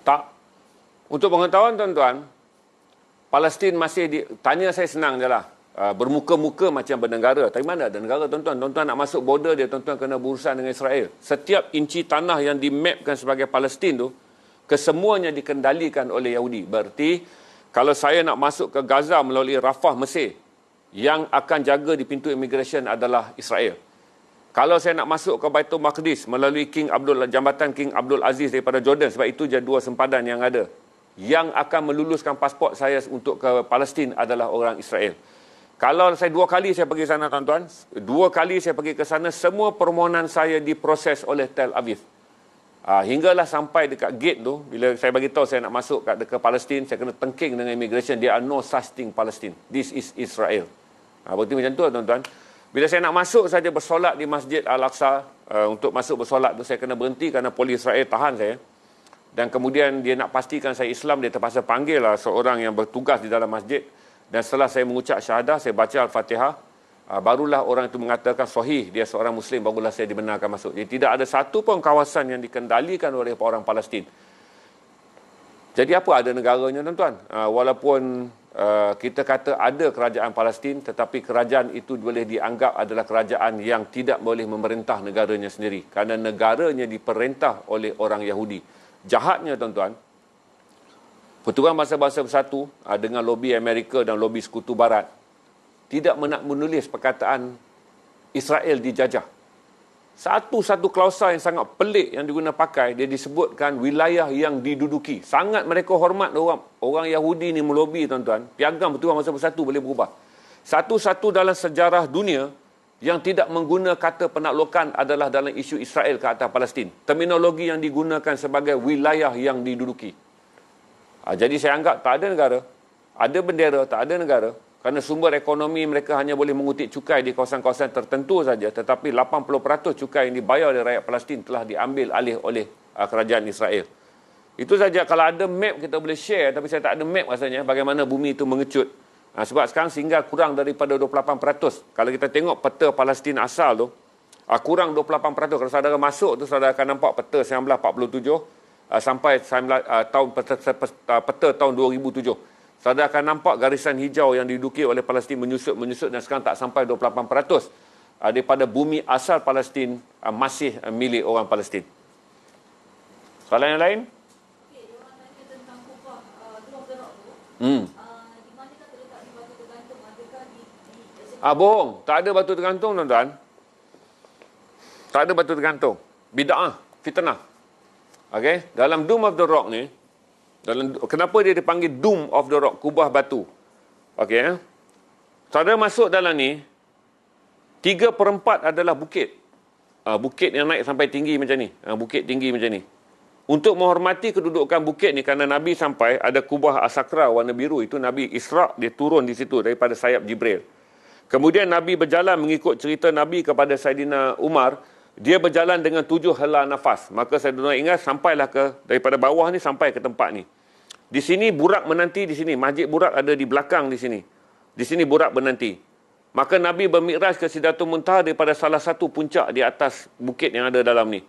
A: Tak. Untuk pengetahuan tuan-tuan, Palestin masih tanya saya senang je lah. Bermuka-muka macam bernegara. Tapi mana ada negara tuan-tuan? Tuan-tuan nak masuk border dia, tuan-tuan kena berurusan dengan Israel. Setiap inci tanah yang dimapkan sebagai Palestin tu, kesemuanya dikendalikan oleh Yahudi. Berarti, kalau saya nak masuk ke Gaza melalui Rafah, Mesir, yang akan jaga di pintu immigration adalah Israel. Kalau saya nak masuk ke Baitul Maqdis melalui Jambatan King Abdul Aziz daripada Jordan, sebab itu je 2 sempadan yang ada. Yang akan meluluskan pasport saya untuk ke Palestin adalah orang Israel. Kalau saya 2 kali saya pergi sana tuan-tuan, 2 kali saya pergi ke sana, semua permohonan saya diproses oleh Tel Aviv. Hinggalah sampai dekat gate tu, bila saya bagi tahu saya nak masuk ke Palestin, saya kena tengking dengan immigration, there are no such thing Palestine. This is Israel. Berarti macam tu tuan-tuan. Bila saya nak masuk saja bersolat di Masjid Al-Aqsa, untuk masuk bersolat tu saya kena berhenti kerana polis Israel tahan saya. Dan kemudian dia nak pastikan saya Islam, dia terpaksa panggil lah seorang yang bertugas di dalam masjid. Dan setelah saya mengucap syahadah, saya baca Al-Fatihah, barulah orang itu mengatakan sahih, dia seorang Muslim, barulah saya dibenarkan masuk. Jadi tidak ada satu pun kawasan yang dikendalikan oleh orang Palestin. Jadi apa ada negaranya tuan-tuan? Walaupun kita kata ada kerajaan Palestin, tetapi kerajaan itu boleh dianggap adalah kerajaan yang tidak boleh memerintah negaranya sendiri. Kerana negaranya diperintah oleh orang Yahudi. Jahatnya tuan-tuan, Pertubuhan Bangsa-Bangsa Bersatu dengan lobi Amerika dan lobi Sekutu Barat tidak menulis perkataan Israel dijajah. Satu-satu klausa yang sangat pelik yang diguna pakai, dia disebutkan wilayah yang diduduki. Sangat mereka hormat orang Yahudi ni melobi tuan-tuan. Piagam Pertubuhan Bangsa Bersatu boleh berubah. Satu-satu dalam sejarah dunia yang tidak mengguna kata penaklukan adalah dalam isu Israel ke atas Palestin. Terminologi yang digunakan sebagai wilayah yang diduduki. Jadi saya anggap tak ada negara. Ada bendera, tak ada negara. Kerana sumber ekonomi mereka hanya boleh mengutip cukai di kawasan-kawasan tertentu saja. Tetapi 80% cukai yang dibayar oleh rakyat Palestin telah diambil alih oleh kerajaan Israel. Itu saja. Kalau ada map kita boleh share. Tapi saya tak ada map rasanya bagaimana bumi itu mengecut. Sebab sekarang sehingga kurang daripada 28%. Kalau kita tengok peta Palestin asal tu, kurang 28%. Kalau saudara masuk tu, saudara akan nampak peta 1947 sampai peta tahun 2007. Saudara akan nampak garisan hijau yang diduduki oleh Palestin menyusut dan sekarang tak sampai 28% daripada bumi asal Palestin masih milik orang Palestin. Soalan yang lain?
B: Okey, dia orang tanya tentang Kubah, Dome of the Rock tu. Di mana kita terletak di batu tergantung? Adakah di
A: Bohong. Tak ada batu tergantung, tuan-tuan. Tak ada batu tergantung. Bid'ah, fitnah. Okey, dalam Dome of the Rock ni, kenapa dia dipanggil Dome of the Rock, kubah batu? Okey, saudara masuk dalam ni, 3/4 adalah bukit. Bukit yang naik sampai tinggi macam ni. Bukit tinggi macam ni. Untuk menghormati kedudukan bukit ni, kerana Nabi sampai, ada kubah As-Sakra warna biru. Itu Nabi Isra', dia turun di situ daripada sayap Jibril. Kemudian Nabi berjalan mengikut cerita Nabi kepada Saidina Umar. Dia berjalan dengan 7 hela nafas. Maka saya ingat sampailah daripada bawah ni sampai ke tempat ni. Di sini Burak menanti di sini. Masjid Burak ada di belakang di sini. Di sini Burak menanti. Maka Nabi bermikraj ke Sidratul Muntaha daripada salah satu puncak di atas bukit yang ada dalam ni.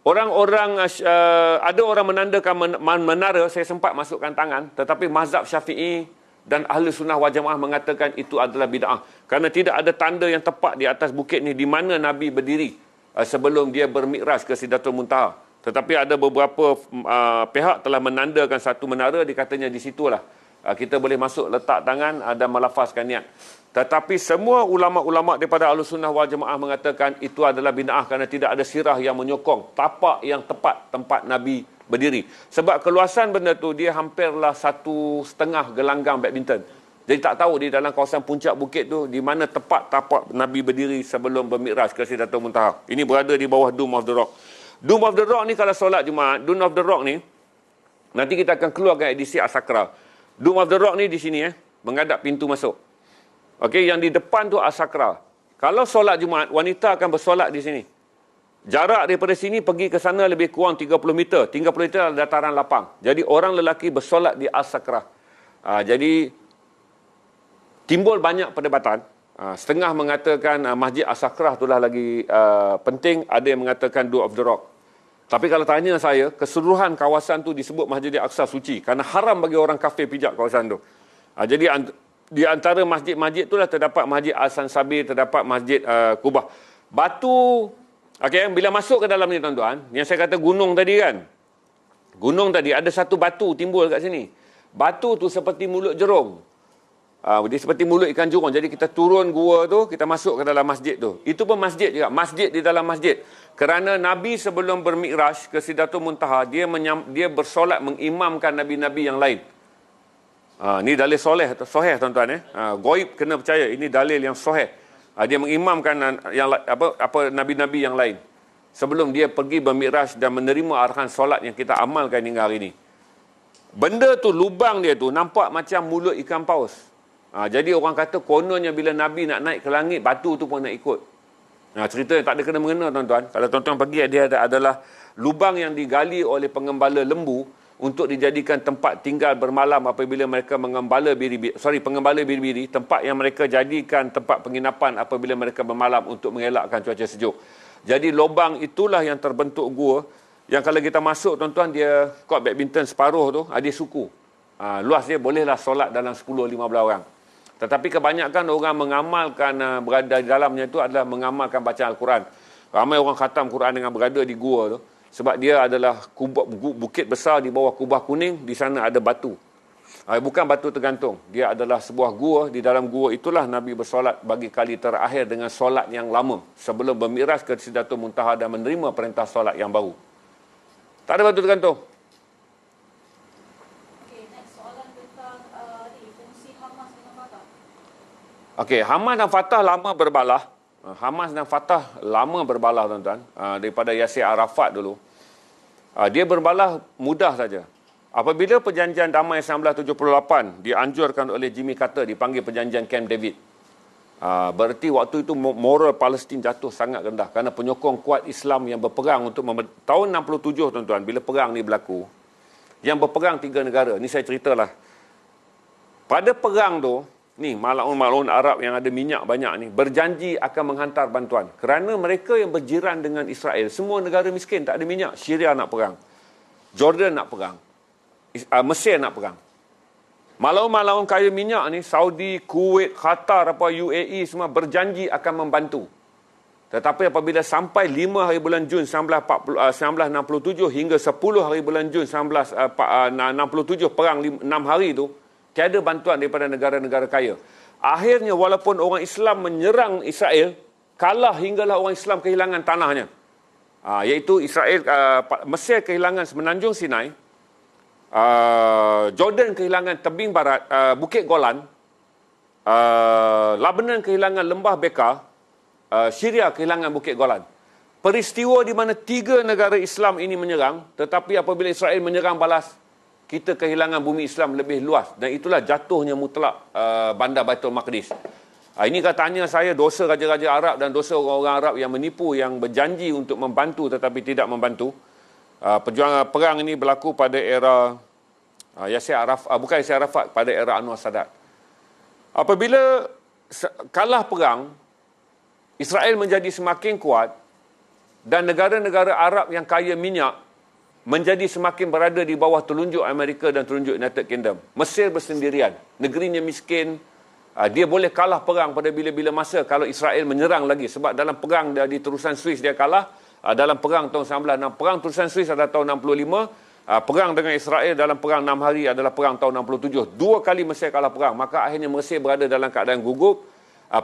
A: Ada orang menandakan menara, saya sempat masukkan tangan. Tetapi mazhab Syafi'i dan Ahli Sunnah wal Jamaah mengatakan itu adalah bid'ah. Kerana tidak ada tanda yang tepat di atas bukit ni di mana Nabi berdiri sebelum dia bermikraj ke Sidratul Muntaha. Tetapi ada beberapa pihak telah menandakan satu menara, dikatanya di situlah kita boleh masuk letak tangan dan melafazkan niat. Tetapi semua ulama-ulama daripada Ahlussunnah wal Jamaah mengatakan itu adalah bid'ah kerana tidak ada sirah yang menyokong tapak yang tepat tempat Nabi berdiri. Sebab keluasan benda tu dia hampirlah 1,5 gelanggang badminton. Jadi tak tahu di dalam kawasan puncak bukit tu di mana tepat tapak Nabi berdiri sebelum bermikraj ke Sidratul Muntaha. Ini berada di bawah Dome of the Rock. Dome of the Rock ni kalau solat Jumaat, Dome of the Rock ni nanti kita akan keluarkan edisi As-Sakra. Dome of the Rock ni di sini menghadap pintu masuk. Okey, yang di depan tu As-Sakra. Kalau solat Jumaat, wanita akan bersolat di sini. Jarak daripada sini pergi ke sana lebih kurang 30 meter. 30 meter adalah dataran lapang. Jadi orang lelaki bersolat di As-Sakra. Jadi timbul banyak perdebatan. Setengah mengatakan Masjid As-Sakra itulah lagi penting. Ada yang mengatakan Dome of the Rock. Tapi kalau tanya saya, keseluruhan kawasan tu disebut Masjid Al-Aqsa suci. Kerana haram bagi orang kafir pijak kawasan tu. Jadi di antara masjid-masjid itulah terdapat Masjid Al-Sansabir, terdapat Masjid Kubah. Batu, okey, bila masuk ke dalam ni tuan-tuan, yang saya kata gunung tadi kan. Gunung tadi ada satu batu timbul kat sini. Batu tu seperti mulut jerung. Dia seperti mulut ikan jurung. Jadi kita turun gua tu, kita masuk ke dalam masjid tu. Itu pun masjid juga, masjid di dalam masjid. Kerana Nabi sebelum bermikraj ke Sidratul Muntaha, dia bersolat mengimamkan nabi-nabi yang lain. Ni dalil soheh tuan-tuan. Goib kena percaya, ini dalil yang soheh. Dia mengimamkan yang apa nabi-nabi yang lain sebelum dia pergi bermikraj dan menerima arahan solat yang kita amalkan hingga hari ini. Benda tu, lubang dia tu nampak macam mulut ikan paus. Jadi orang kata kononnya bila Nabi nak naik ke langit, batu tu pun nak ikut. Cerita yang tak ada kena mengena tuan-tuan. Kalau tuan-tuan pergi, dia adalah lubang yang digali oleh pengembala lembu untuk dijadikan tempat tinggal bermalam apabila mereka pengembala biri-biri, tempat yang mereka jadikan tempat penginapan apabila mereka bermalam untuk mengelakkan cuaca sejuk. Jadi lubang itulah yang terbentuk gua, yang kalau kita masuk tuan-tuan, dia court badminton separuh tu, dia suku. Luas dia bolehlah solat dalam 10-15 orang. Tetapi kebanyakan orang mengamalkan berada di dalamnya itu adalah mengamalkan bacaan Al-Quran. Ramai orang khatam Quran dengan berada di gua tu. Sebab dia adalah bukit besar di bawah kubah kuning, di sana ada batu. Bukan batu tergantung. Dia adalah sebuah gua. Di dalam gua itulah Nabi bersolat bagi kali terakhir dengan solat yang lama. Sebelum bermikraj ke Sidratul Muntaha dan menerima perintah solat yang baru. Tak ada batu tergantung.
B: Okey, next soalan tentang fungsi Hamas dengan Fatah.
A: Okey, Hamas dan Fatah lama berbalah. Hamas dan Fatah lama berbalah tuan-tuan. Daripada Yasir Arafat dulu. Dia berbalah mudah saja. Apabila perjanjian damai 1978 dianjurkan oleh Jimmy Carter, dipanggil perjanjian Camp David. Berarti waktu itu moral Palestin jatuh sangat rendah kerana penyokong kuat Islam yang berperang untuk tahun 67 tuan-tuan, bila perang ni berlaku, yang berperang 3 negara. Ni saya ceritalah. Pada perang tu, ni malun-malun Arab yang ada minyak banyak ni berjanji akan menghantar bantuan kerana mereka yang berjiran dengan Israel, semua negara miskin, tak ada minyak. Syria nak perang, Jordan nak perang, Mesir nak perang. Malun-malun kaya minyak ni, Saudi, Kuwait, Qatar, UAE semua berjanji akan membantu. Tetapi apabila sampai 5 hari bulan Jun 1967 hingga 10 hari bulan Jun 1967, perang 6 hari tu, tiada bantuan daripada negara-negara kaya. Akhirnya walaupun orang Islam menyerang Israel, kalah hinggalah orang Islam kehilangan tanahnya. Iaitu Israel, Mesir kehilangan Semenanjung Sinai, Jordan kehilangan tebing barat, Bukit Golan, Lebanon kehilangan lembah Beka, Syria kehilangan Bukit Golan. Peristiwa di mana 3 negara Islam ini menyerang, tetapi apabila Israel menyerang balas, kita kehilangan bumi Islam lebih luas. Dan itulah jatuhnya mutlak bandar Baitul Maqdis. Ini katanya saya dosa raja-raja Arab dan dosa orang-orang Arab yang menipu, yang berjanji untuk membantu tetapi tidak membantu. Perjuangan perang ini berlaku pada era Yasir Arafat, bukan Yasir Arafat, pada era Anwar Sadat. Apabila kalah perang, Israel menjadi semakin kuat dan negara-negara Arab yang kaya minyak menjadi semakin berada di bawah telunjuk Amerika dan telunjuk United Kingdom. Mesir bersendirian, negerinya miskin. Dia boleh kalah perang pada bila-bila masa kalau Israel menyerang lagi. Sebab dalam perang di terusan Swiss dia kalah. Dalam perang tahun 1996, perang terusan Swiss adalah tahun 65. Perang dengan Israel dalam perang 6 hari adalah perang tahun 67. 2 kali Mesir kalah perang. Maka akhirnya Mesir berada dalam keadaan gugup.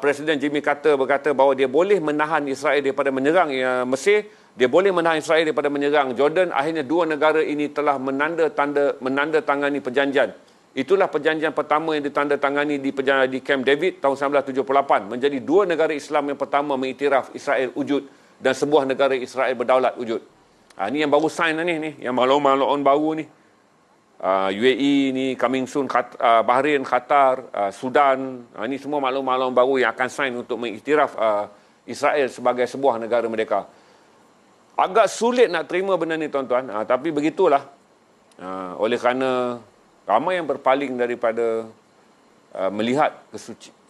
A: Presiden Jimmy Carter berkata bahawa dia boleh menahan Israel daripada menyerang Mesir. Dia boleh menahan Israel daripada menyerang Jordan. Akhirnya dua negara ini telah menandatangani perjanjian. Itulah perjanjian pertama yang ditandatangani di Camp David tahun 1978. Menjadi dua negara Islam yang pertama mengiktiraf Israel wujud dan sebuah negara Israel berdaulat wujud. Ini yang baru sign ni, yang maklum baru ni. UAE ni, coming soon, Bahrain, Qatar, Sudan. Ini semua maklum baru yang akan sign untuk mengiktiraf Israel sebagai sebuah negara merdeka. Agak sulit nak terima benda ni tuan-tuan, tapi begitulah. Oleh kerana ramai yang berpaling daripada melihat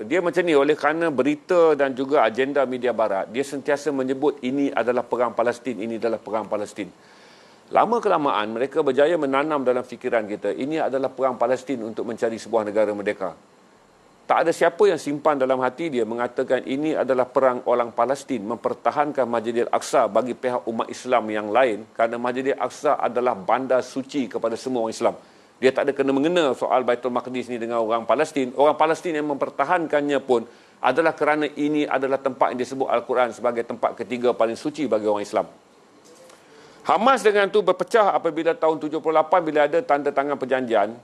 A: dia macam ni, oleh kerana berita dan juga agenda media barat, dia sentiasa menyebut ini adalah perang Palestin, ini adalah perang Palestin. Lama kelamaan mereka berjaya menanam dalam fikiran kita ini adalah perang Palestin untuk mencari sebuah negara merdeka. Tak ada siapa yang simpan dalam hati dia mengatakan ini adalah perang orang Palestin mempertahankan Masjidil Aqsa bagi pihak umat Islam yang lain, kerana Masjidil Aqsa adalah bandar suci kepada semua orang Islam. Dia tak ada kena-mengena soal Baitul Maqdis ni dengan orang Palestin. Orang Palestin yang mempertahankannya pun adalah kerana ini adalah tempat yang disebut Al-Quran sebagai tempat ketiga paling suci bagi orang Islam. Hamas dengan tu berpecah apabila tahun 78 bila ada tanda tangan perjanjian.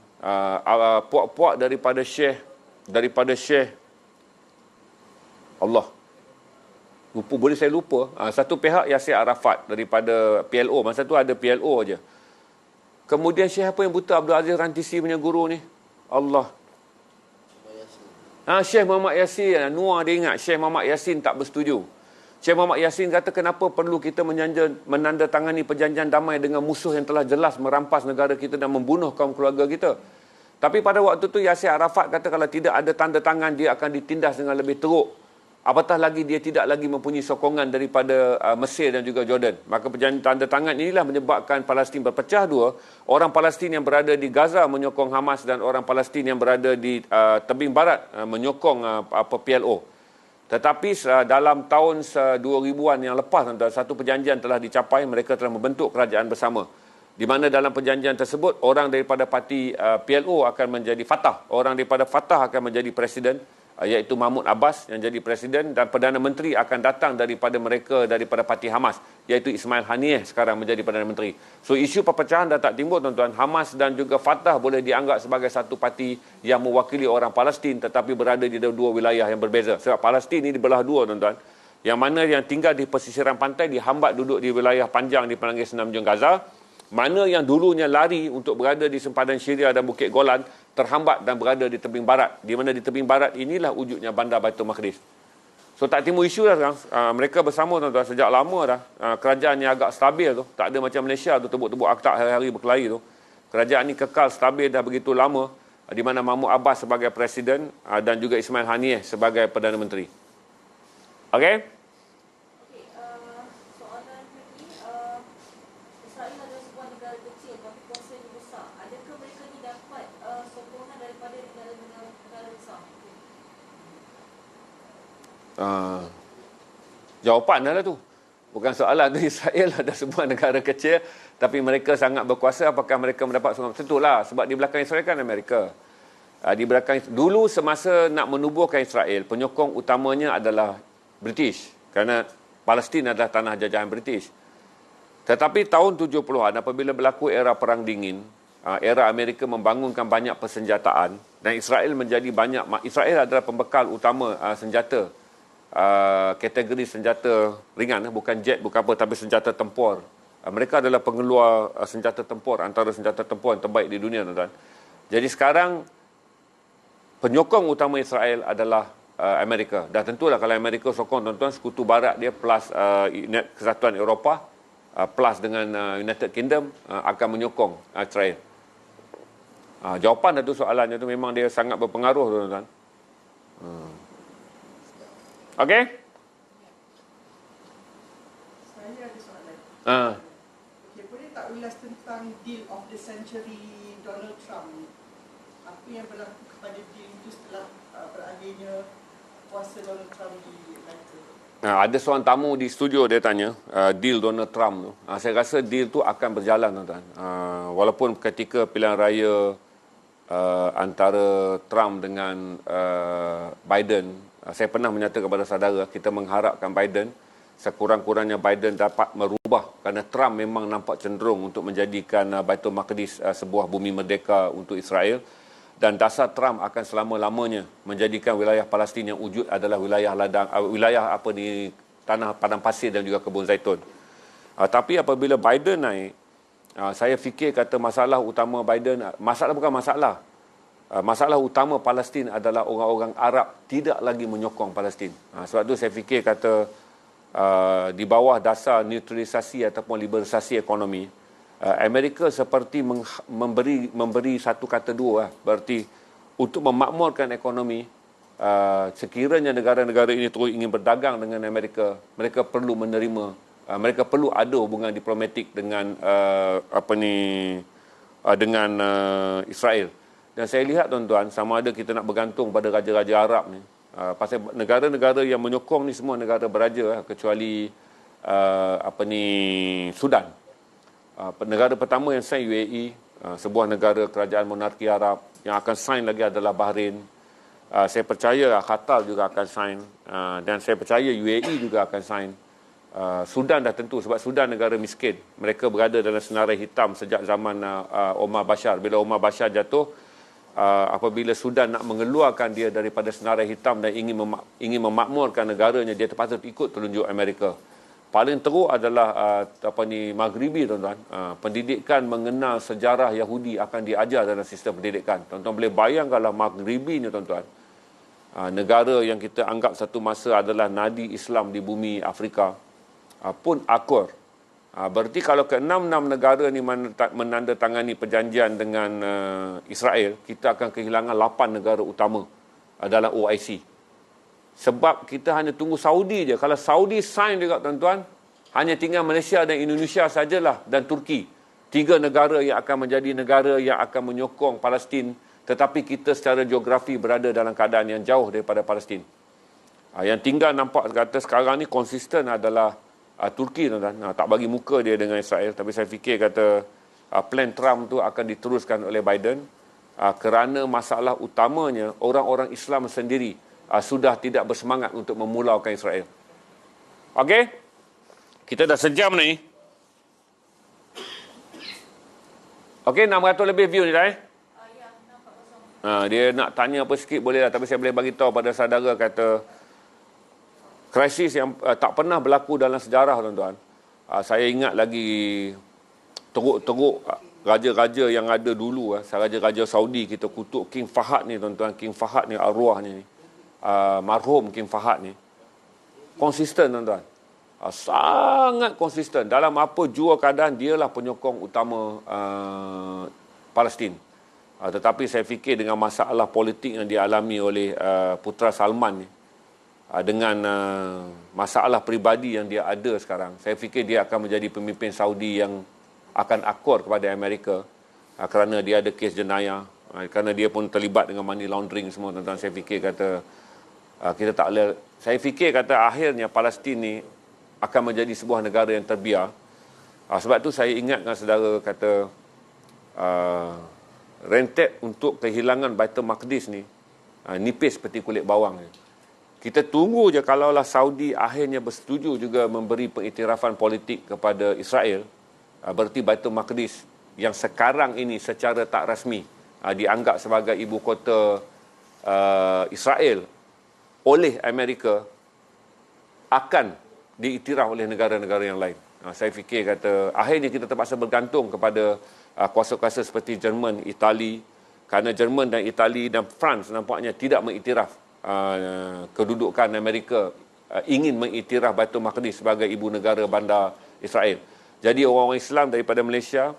A: Puak-puak daripada Syekh Allah. Boleh saya lupa. Satu pihak Yasir Arafat daripada PLO. Masa tu ada PLO aja. Kemudian Syekh apa yang buta Abdul Aziz Rantisi punya guru ni? Allah. Syekh Muhammad Yasin. Noor dia ingat Syekh Muhammad Yasin tak bersetuju. Syekh Muhammad Yasin kata kenapa perlu kita menandatangani perjanjian damai dengan musuh yang telah jelas merampas negara kita dan membunuh kaum keluarga kita. Tapi pada waktu tu Yasir Arafat kata kalau tidak ada tanda tangan dia akan ditindas dengan lebih teruk. Apatah lagi dia tidak lagi mempunyai sokongan daripada Mesir dan juga Jordan. Maka perjanjian tanda tangan inilah menyebabkan Palestin berpecah dua. Orang Palestin yang berada di Gaza menyokong Hamas dan orang Palestin yang berada di tebing barat menyokong PLO. Tetapi dalam tahun 2000-an yang lepas, satu perjanjian telah dicapai, mereka telah membentuk kerajaan bersama. Di mana dalam perjanjian tersebut, orang daripada parti PLO akan menjadi Fatah. Orang daripada Fatah akan menjadi presiden, iaitu Mahmud Abbas yang jadi presiden, dan Perdana Menteri akan datang daripada mereka, daripada parti Hamas, iaitu Ismail Haniyeh sekarang menjadi Perdana Menteri. So isu perpecahan dah tak timbul tuan-tuan. Hamas dan juga Fatah boleh dianggap sebagai satu parti yang mewakili orang Palestin tetapi berada di dua wilayah yang berbeza. Sebab Palestin ini dibelah dua tuan-tuan. Yang mana yang tinggal di pesisiran pantai dihambat duduk di wilayah panjang di Pelanggir Semenanjung Gaza. Mana yang dulunya lari untuk berada di sempadan Syria dan Bukit Golan terhambat dan berada di tebing barat. Di mana di tebing barat inilah wujudnya bandar Baitul Maqdis. So tak timbul isu dah sekarang. Mereka bersama tuan-tuan sejak lama dah. Kerajaan yang agak stabil tu. Tak ada macam Malaysia tu tebuk-tebuk akta hari-hari berkelahi tu. Kerajaan ni kekal stabil dah begitu lama. Di mana Mahmud Abbas sebagai presiden dan juga Ismail Haniyeh sebagai Perdana Menteri. Okey? Jawapan dah lah tu. Bukan soalan tu. Israel ada sebuah negara kecil tapi mereka sangat berkuasa. Apakah mereka mendapat sokongan? Tentulah, sebab di belakang Israel kan Amerika. Di belakang dulu semasa nak menubuhkan Israel, penyokong utamanya adalah British, kerana Palestin adalah tanah jajahan British. Tetapi tahun 70-an apabila berlaku era perang dingin, era Amerika membangunkan banyak persenjataan dan Israel Israel adalah pembekal utama senjata, kategori senjata ringan, bukan jet, bukan apa, tapi senjata tempur. Mereka adalah pengeluar senjata tempur, antara senjata tempur yang terbaik di dunia, tuan-tuan. Jadi sekarang penyokong utama Israel adalah Amerika. Dah tentulah kalau Amerika sokong, tuan-tuan, sekutu barat dia plus Kesatuan Eropah plus dengan United Kingdom akan menyokong Israel. Jawapan tu soalannya tu memang dia sangat berpengaruh, tuan-tuan. Okey?
C: Saya ada soalan. Okay, boleh tak ulas tentang deal of the century Donald Trump? Apa yang berlaku kepada deal itu setelah berakhirnya kuasa Donald Trump di Amerika?
A: Ada seorang tamu di studio, dia tanya deal Donald Trump tu. Saya rasa deal tu akan berjalan, tuan-tuan. Walaupun ketika pilihan raya antara Trump dengan Biden, saya pernah menyatakan kepada saudara, kita mengharapkan Biden, sekurang-kurangnya Biden dapat merubah, kerana Trump memang nampak cenderung untuk menjadikan Baitul Maqdis sebuah bumi merdeka untuk Israel. Dan dasar Trump akan selama-lamanya menjadikan wilayah Palestin yang wujud adalah wilayah ladang, wilayah apa di tanah padang pasir dan juga kebun zaitun. Tapi apabila Biden naik, saya fikir kata masalah utama Biden, masalah bukan masalah. Masalah utama Palestin adalah orang-orang Arab tidak lagi menyokong Palestin. Sebab tu saya fikir kata di bawah dasar neutralisasi ataupun liberalisasi ekonomi, Amerika seperti memberi satu kata dua. Berarti untuk memakmurkan ekonomi, sekiranya negara-negara ini terus ingin berdagang dengan Amerika, mereka perlu menerima, mereka perlu ada hubungan diplomatik dengan dengan Israel. Dan saya lihat, tuan-tuan, sama ada kita nak bergantung pada raja-raja Arab ni. Pasal negara-negara yang menyokong ni semua negara beraja, kecuali Sudan. Negara pertama yang sign UAE, sebuah negara kerajaan monarki Arab. Yang akan sign lagi adalah Bahrain. Saya percaya Qatar juga akan sign, dan saya percaya UAE juga akan sign. Sudan dah tentu, sebab Sudan negara miskin. Mereka berada dalam senarai hitam sejak zaman Omar Bashar. Bila Omar Bashar jatuh, apabila Sudan nak mengeluarkan dia daripada senarai hitam dan ingin memakmurkan negaranya, dia terpaksa ikut telunjuk Amerika. Paling teruk adalah Maghribi, tuan-tuan. Pendidikan mengenal sejarah Yahudi akan diajar dalam sistem pendidikan. Tuan-tuan boleh bayangkanlah Maghribi ni, tuan-tuan. Negara yang kita anggap satu masa adalah nadi Islam di bumi Afrika pun akur. Berarti kalau ke-6 negara ni menandatangani perjanjian dengan Israel, kita akan kehilangan 8 negara utama dalam OIC. Sebab kita hanya tunggu Saudi je. Kalau Saudi sign juga, tuan-tuan, hanya tinggal Malaysia dan Indonesia sajalah, dan Turki. 3 negara yang akan menjadi negara yang akan menyokong Palestin, tetapi kita secara geografi berada dalam keadaan yang jauh daripada Palestin. Yang tinggal nampak kata sekarang ni konsisten adalah Turki, tuan-tuan. Tak bagi muka dia dengan Israel. Tapi saya fikir kata plan Trump tu akan diteruskan oleh Biden, kerana masalah utamanya orang-orang Islam sendiri sudah tidak bersemangat untuk memulaukan Israel. Okey? Kita dah sejam ni. Okey, 600 lebih view ni dah dia nak tanya apa sikit boleh lah, tapi saya boleh bagi tahu pada saudara kata krisis yang tak pernah berlaku dalam sejarah, tuan-tuan. Saya ingat lagi teruk-teruk raja-raja yang ada dulu. Raja-raja Saudi kita kutuk King Fahad ni, tuan-tuan. King Fahad ni arwahnya ni. Marhum King Fahad ni konsisten, tuan-tuan. Sangat konsisten dalam apa jua keadaan. Dialah penyokong utama Palestin. Tetapi saya fikir dengan masalah politik yang dialami oleh Putra Salman ni, dengan masalah peribadi yang dia ada sekarang, saya fikir dia akan menjadi pemimpin Saudi yang akan akur kepada Amerika, kerana dia ada kes jenayah, kerana dia pun terlibat dengan money laundering semua, tuan-tuan. Saya fikir kata kita tak boleh, saya fikir kata akhirnya Palestin ni akan menjadi sebuah negara yang terbiar. Sebab tu saya ingatkan saudara kata rentet untuk kehilangan Baitul Maqdis ni nipis seperti kulit bawang ni. Kita tunggu je kalaulah Saudi akhirnya bersetuju juga memberi pengiktirafan politik kepada Israel, berarti Baitul Maqdis yang sekarang ini secara tak rasmi dianggap sebagai ibu kota Israel oleh Amerika akan diiktiraf oleh negara-negara yang lain. Saya fikir kata akhirnya kita terpaksa bergantung kepada kuasa-kuasa seperti Jerman, Itali, kerana Jerman dan Itali dan France nampaknya tidak mengiktiraf kedudukan Amerika, ingin mengiktiraf Baitul Maqdis sebagai ibu negara bandar Israel. Jadi orang-orang Islam daripada Malaysia,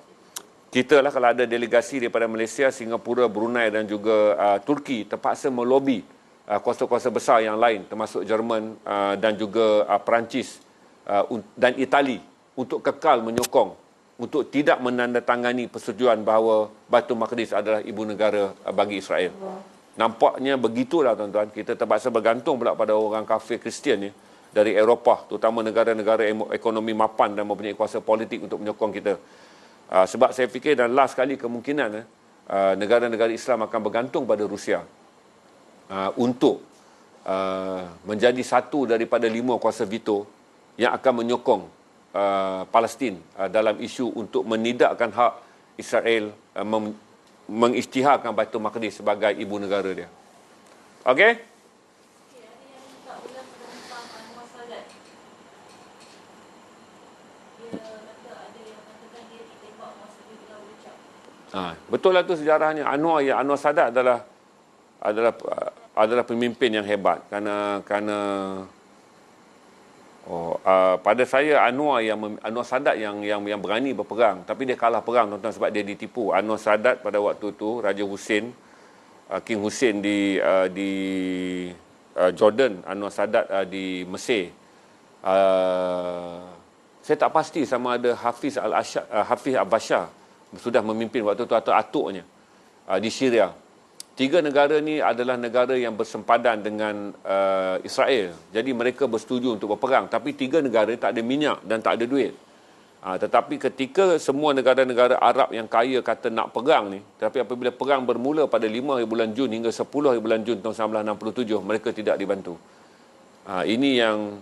A: kita lah kalau ada delegasi daripada Malaysia, Singapura, Brunei dan juga Turki terpaksa melobi kuasa-kuasa besar yang lain termasuk Jerman dan juga Perancis dan Itali untuk kekal menyokong untuk tidak menandatangani persetujuan bahawa Baitul Maqdis adalah ibu negara bagi Israel. Nampaknya begitulah, tuan-tuan. Kita terpaksa bergantung pula pada orang kafir Kristian ni. dari Eropah, terutama negara-negara ekonomi mapan dan mempunyai kuasa politik untuk menyokong kita. Sebab saya fikir dan last kali kemungkinan negara-negara Islam akan bergantung pada Rusia untuk menjadi satu daripada 5 kuasa veto yang akan menyokong Palestin dalam isu untuk menidakkan hak Israel mengisytiharkan Baitul Maqdis sebagai ibu negara dia. Okey?
B: Okey, ada yang minta ulang tentang Anwar Sadat. Dia kata ada yang mengatakan dia ditembak masa dia tengah berucap.
A: Betul lah tu sejarahnya. Anwar Sadat adalah pemimpin yang hebat kerana pada saya Anwar Sadat yang berani berperang, tapi dia kalah perang tuan-tuan sebab dia ditipu. Anwar Sadat pada waktu tu Raja Hussein, King Hussein di Jordan, Anwar Sadat di Mesir. Saya tak pasti sama ada Hafiz al-Bashar sudah memimpin waktu tu atau atuknya di Syria. 3 negara ni adalah negara yang bersempadan dengan Israel. Jadi mereka bersetuju untuk berperang. Tapi 3 negara tak ada minyak dan tak ada duit. Tetapi ketika semua negara-negara Arab yang kaya kata nak perang ni, tapi apabila perang bermula pada 5 hari bulan Jun hingga 10 hari bulan Jun tahun 1967, mereka tidak dibantu. Ini yang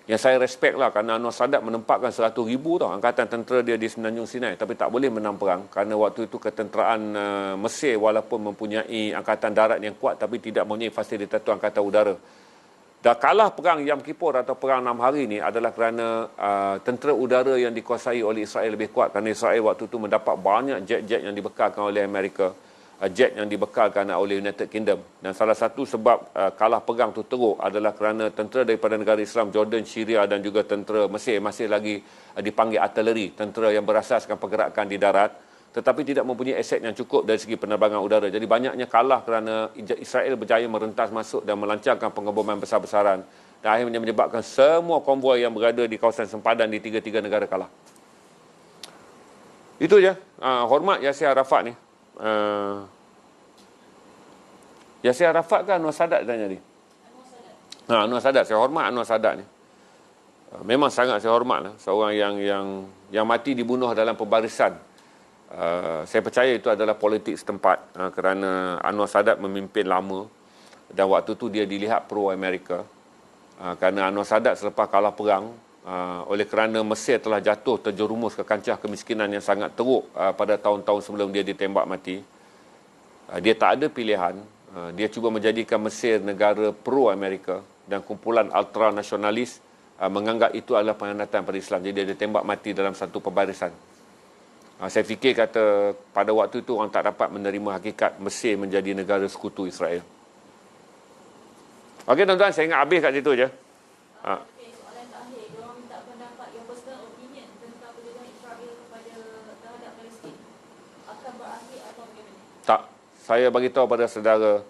A: saya respect lah, kerana Anwar Sadat menempatkan 100,000 tau angkatan tentera dia di Semenanjung Sinai, tapi tak boleh menang perang kerana waktu itu ketenteraan Mesir walaupun mempunyai angkatan darat yang kuat tapi tidak mempunyai fasilitator angkatan udara. Dah kalah perang Yom Kippur atau perang 6 hari ni adalah kerana tentera udara yang dikuasai oleh Israel lebih kuat, kerana Israel waktu itu mendapat banyak jet-jet yang dibekalkan oleh Amerika, jet yang dibekalkan oleh United Kingdom. Dan salah satu sebab kalah perang tu teruk adalah kerana tentera daripada negara Islam, Jordan, Syria dan juga tentera Mesir masih lagi dipanggil artileri, tentera yang berasaskan pergerakan di darat tetapi tidak mempunyai aset yang cukup dari segi penerbangan udara. Jadi banyaknya kalah kerana Israel berjaya merentas masuk dan melancarkan pengeboman besar-besaran, dan akhirnya menyebabkan semua konvoi yang berada di kawasan sempadan di 3 negara kalah. Itu je. Hormat Yasir Arafat ni. Yasir Arafat kan Anwar Sadat tanya ni? Anwar Sadat. Saya hormat Anwar Sadat ni. Memang sangat saya hormat lah. Seorang yang mati dibunuh dalam pembarisan. Saya percaya itu adalah politik setempat, kerana Anwar Sadat memimpin lama dan waktu tu dia dilihat pro Amerika, kerana Anwar Sadat selepas kalah perang, oleh kerana Mesir telah jatuh terjerumus ke kancah kemiskinan yang sangat teruk pada tahun-tahun sebelum dia ditembak mati, dia tak ada pilihan. Dia cuba menjadikan Mesir negara pro Amerika, dan kumpulan ultra nasionalis menganggap itu adalah pengkhianatan pada Islam. Jadi dia ditembak mati dalam satu pembarisan. Saya fikir kata pada waktu itu orang tak dapat menerima hakikat Mesir menjadi negara sekutu Israel. Okey tuan-tuan, saya ingat habis kat situ je.
B: Okey, soalan terakhir. Diorang minta pendapat yang personal opinion tentang perjuangan Israel terhadap Palestin. Akan berakhir atau bagaimana?
A: Tak. Saya bagi tahu pada saudara,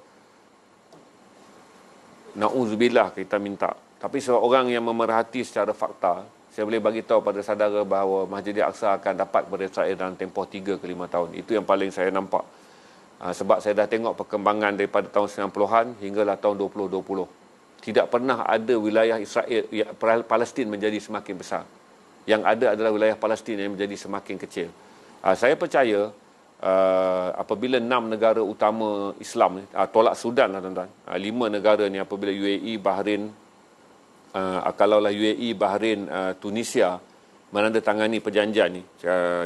A: na'udzubillah kita minta. Tapi seorang yang memerhati secara fakta, saya boleh bagi tahu pada saudara bahawa Masjid Al-Aqsa akan dapat kepada Israel dalam tempoh 3 ke 5 tahun. Itu yang paling saya nampak. Sebab saya dah tengok perkembangan daripada tahun 90-an hinggalah tahun 2020. Tidak pernah ada wilayah Israel, Palestin menjadi semakin besar. Yang ada adalah wilayah Palestin yang menjadi semakin kecil. Saya percaya apabila 6 negara utama Islam ni, tolak Sudan lah tuan-tuan. 5 negara ni apabila UAE, Bahrain, kalaulah UAE, Bahrain, Tunisia menandatangani perjanjian ni,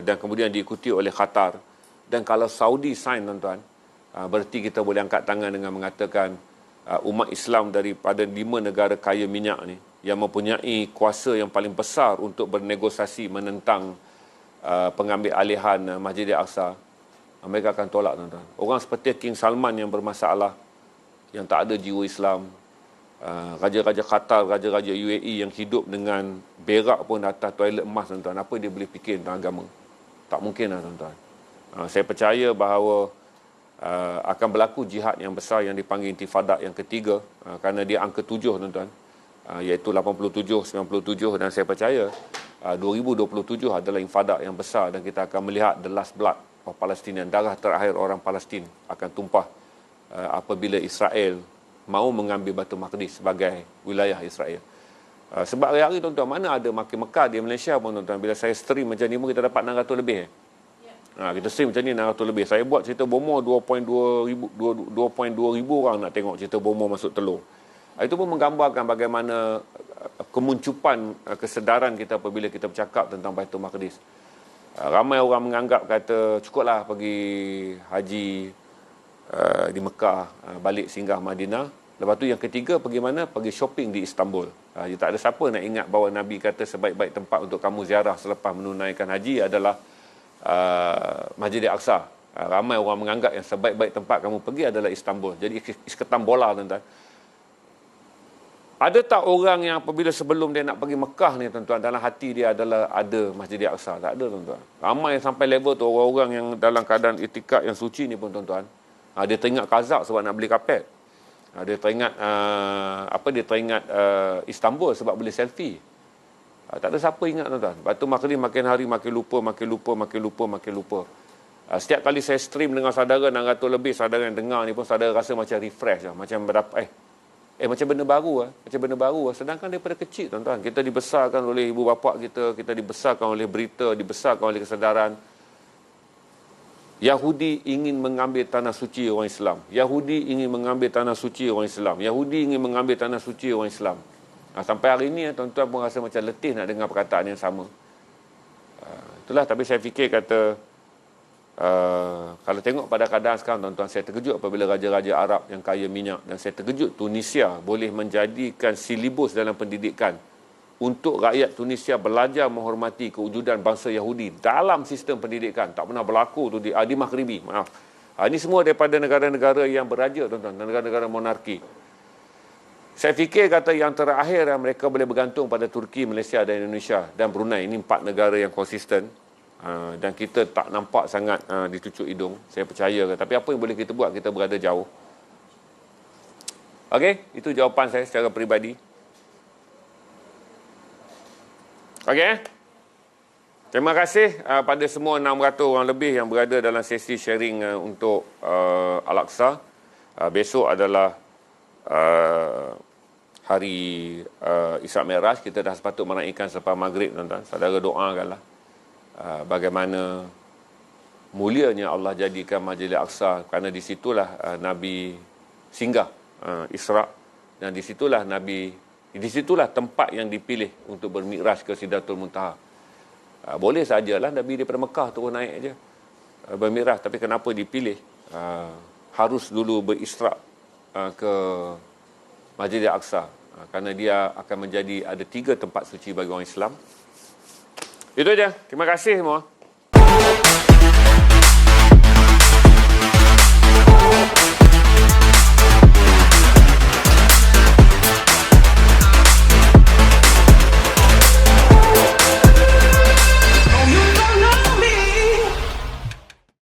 A: dan kemudian diikuti oleh Qatar, dan kalau Saudi sign tuan-tuan, berarti kita boleh angkat tangan dengan mengatakan umat Islam daripada 5 negara kaya minyak ni yang mempunyai kuasa yang paling besar untuk bernegosiasi menentang pengambil alihan Masjid Al-Aqsa, mereka akan tolak tuan-tuan. Orang seperti King Salman yang bermasalah, yang tak ada jiwa Islam, raja-raja Qatar, raja-raja UAE yang hidup dengan berak pun atas toilet emas tuan-tuan, apa dia boleh fikir tentang agama? Tak mungkin lah tuan-tuan. Saya percaya bahawa akan berlaku jihad yang besar yang dipanggil intifadah yang ketiga, kerana dia angka 7 tuan-tuan, iaitu 87, 97, dan saya percaya 2027 adalah intifadah yang besar, dan kita akan melihat the last blood of Palestinian, darah terakhir orang Palestin akan tumpah apabila Israel mahu mengambil Baitul Maqdis sebagai wilayah Israel. Sebab hari-hari tuan-tuan, mana ada makin Mekah di Malaysia pun tuan-tuan. Bila saya stream macam ni pun kita dapat 600 lebih. Kita stream macam ni 600 lebih. Saya buat cerita bomo 2.2 ribu orang nak tengok cerita bomo masuk telur. Itu pun menggambarkan bagaimana kemuncupan kesedaran kita apabila kita bercakap tentang Baitul Maqdis. Ramai orang menganggap kata cukuplah pergi haji di Mekah, balik singgah Madinah. Lepas tu yang ketiga pergi mana? Pergi shopping di Istanbul. Tak ada siapa nak ingat bahawa Nabi kata sebaik-baik tempat untuk kamu ziarah selepas menunaikan haji adalah Masjid Al-Aqsa. Ramai orang menganggap yang sebaik-baik tempat kamu pergi adalah Istanbul. Jadi isketan bola tuan-tuan. Ada tak orang yang apabila sebelum dia nak pergi Mekah ni tuan-tuan, dalam hati dia adalah ada Masjid Al-Aqsa? Tak ada tuan-tuan. Ramai sampai level tu orang-orang yang dalam keadaan itikad yang suci ni pun tuan-tuan, dia teringat Kazak sebab nak beli kapet. Dia teringat dia teringat Istanbul sebab beli selfie. Tak ada siapa ingat tuan-tuan. Batu Maqdis makin hari makin lupa. Setiap kali saya stream dengan saudara 600 lebih saudara yang dengar ni pun saudara rasa macam refresh lah. Macam berdapat macam benda baru Sedangkan daripada kecil tuan-tuan, kita dibesarkan oleh ibu bapa kita dibesarkan oleh berita, dibesarkan oleh kesedaran. Yahudi ingin mengambil tanah suci orang Islam. Yahudi ingin mengambil tanah suci orang Islam. Yahudi ingin mengambil tanah suci orang Islam. Sampai hari ini tuan-tuan pun rasa macam letih nak dengar perkataan yang sama. Itulah, tapi saya fikir kata kalau tengok pada keadaan sekarang tuan-tuan, saya terkejut apabila raja-raja Arab yang kaya minyak, dan saya terkejut Tunisia boleh menjadikan silibus dalam pendidikan untuk rakyat Tunisia belajar menghormati kewujudan bangsa Yahudi dalam sistem pendidikan. Tak pernah berlaku tu di Maghribi. Maaf. Ini semua daripada negara-negara yang beraja tuan-tuan, negara-negara monarki. Saya fikir kata yang terakhir mereka boleh bergantung pada Turki, Malaysia dan Indonesia dan Brunei. Ini 4 negara yang konsisten. Dan kita tak nampak sangat dicucuk hidung. Saya percaya. Tapi apa yang boleh kita buat? Kita berada jauh. Okey, itu jawapan saya secara peribadi. Okey. Terima kasih pada semua 600 orang lebih yang berada dalam sesi sharing untuk Al-Aqsa. Besok adalah hari Isra Mi'raj. Kita dah sepatut meraihkan selepas maghrib tuan-tuan. Saudara doakanlah bagaimana mulianya Allah jadikan Masjid Al-Aqsa, kerana disitulah Nabi singgah Isra, dan disitulah tempat yang dipilih untuk bermi'raj ke Sidratul Muntaha. Boleh sajalah Nabi daripada Mekah turun naik aja bermi'raj, tapi kenapa dipilih harus dulu berisra ke Masjid Al-Aqsa? Kerana dia akan menjadi ada 3 tempat suci bagi orang Islam. Itu aja. Terima kasih semua.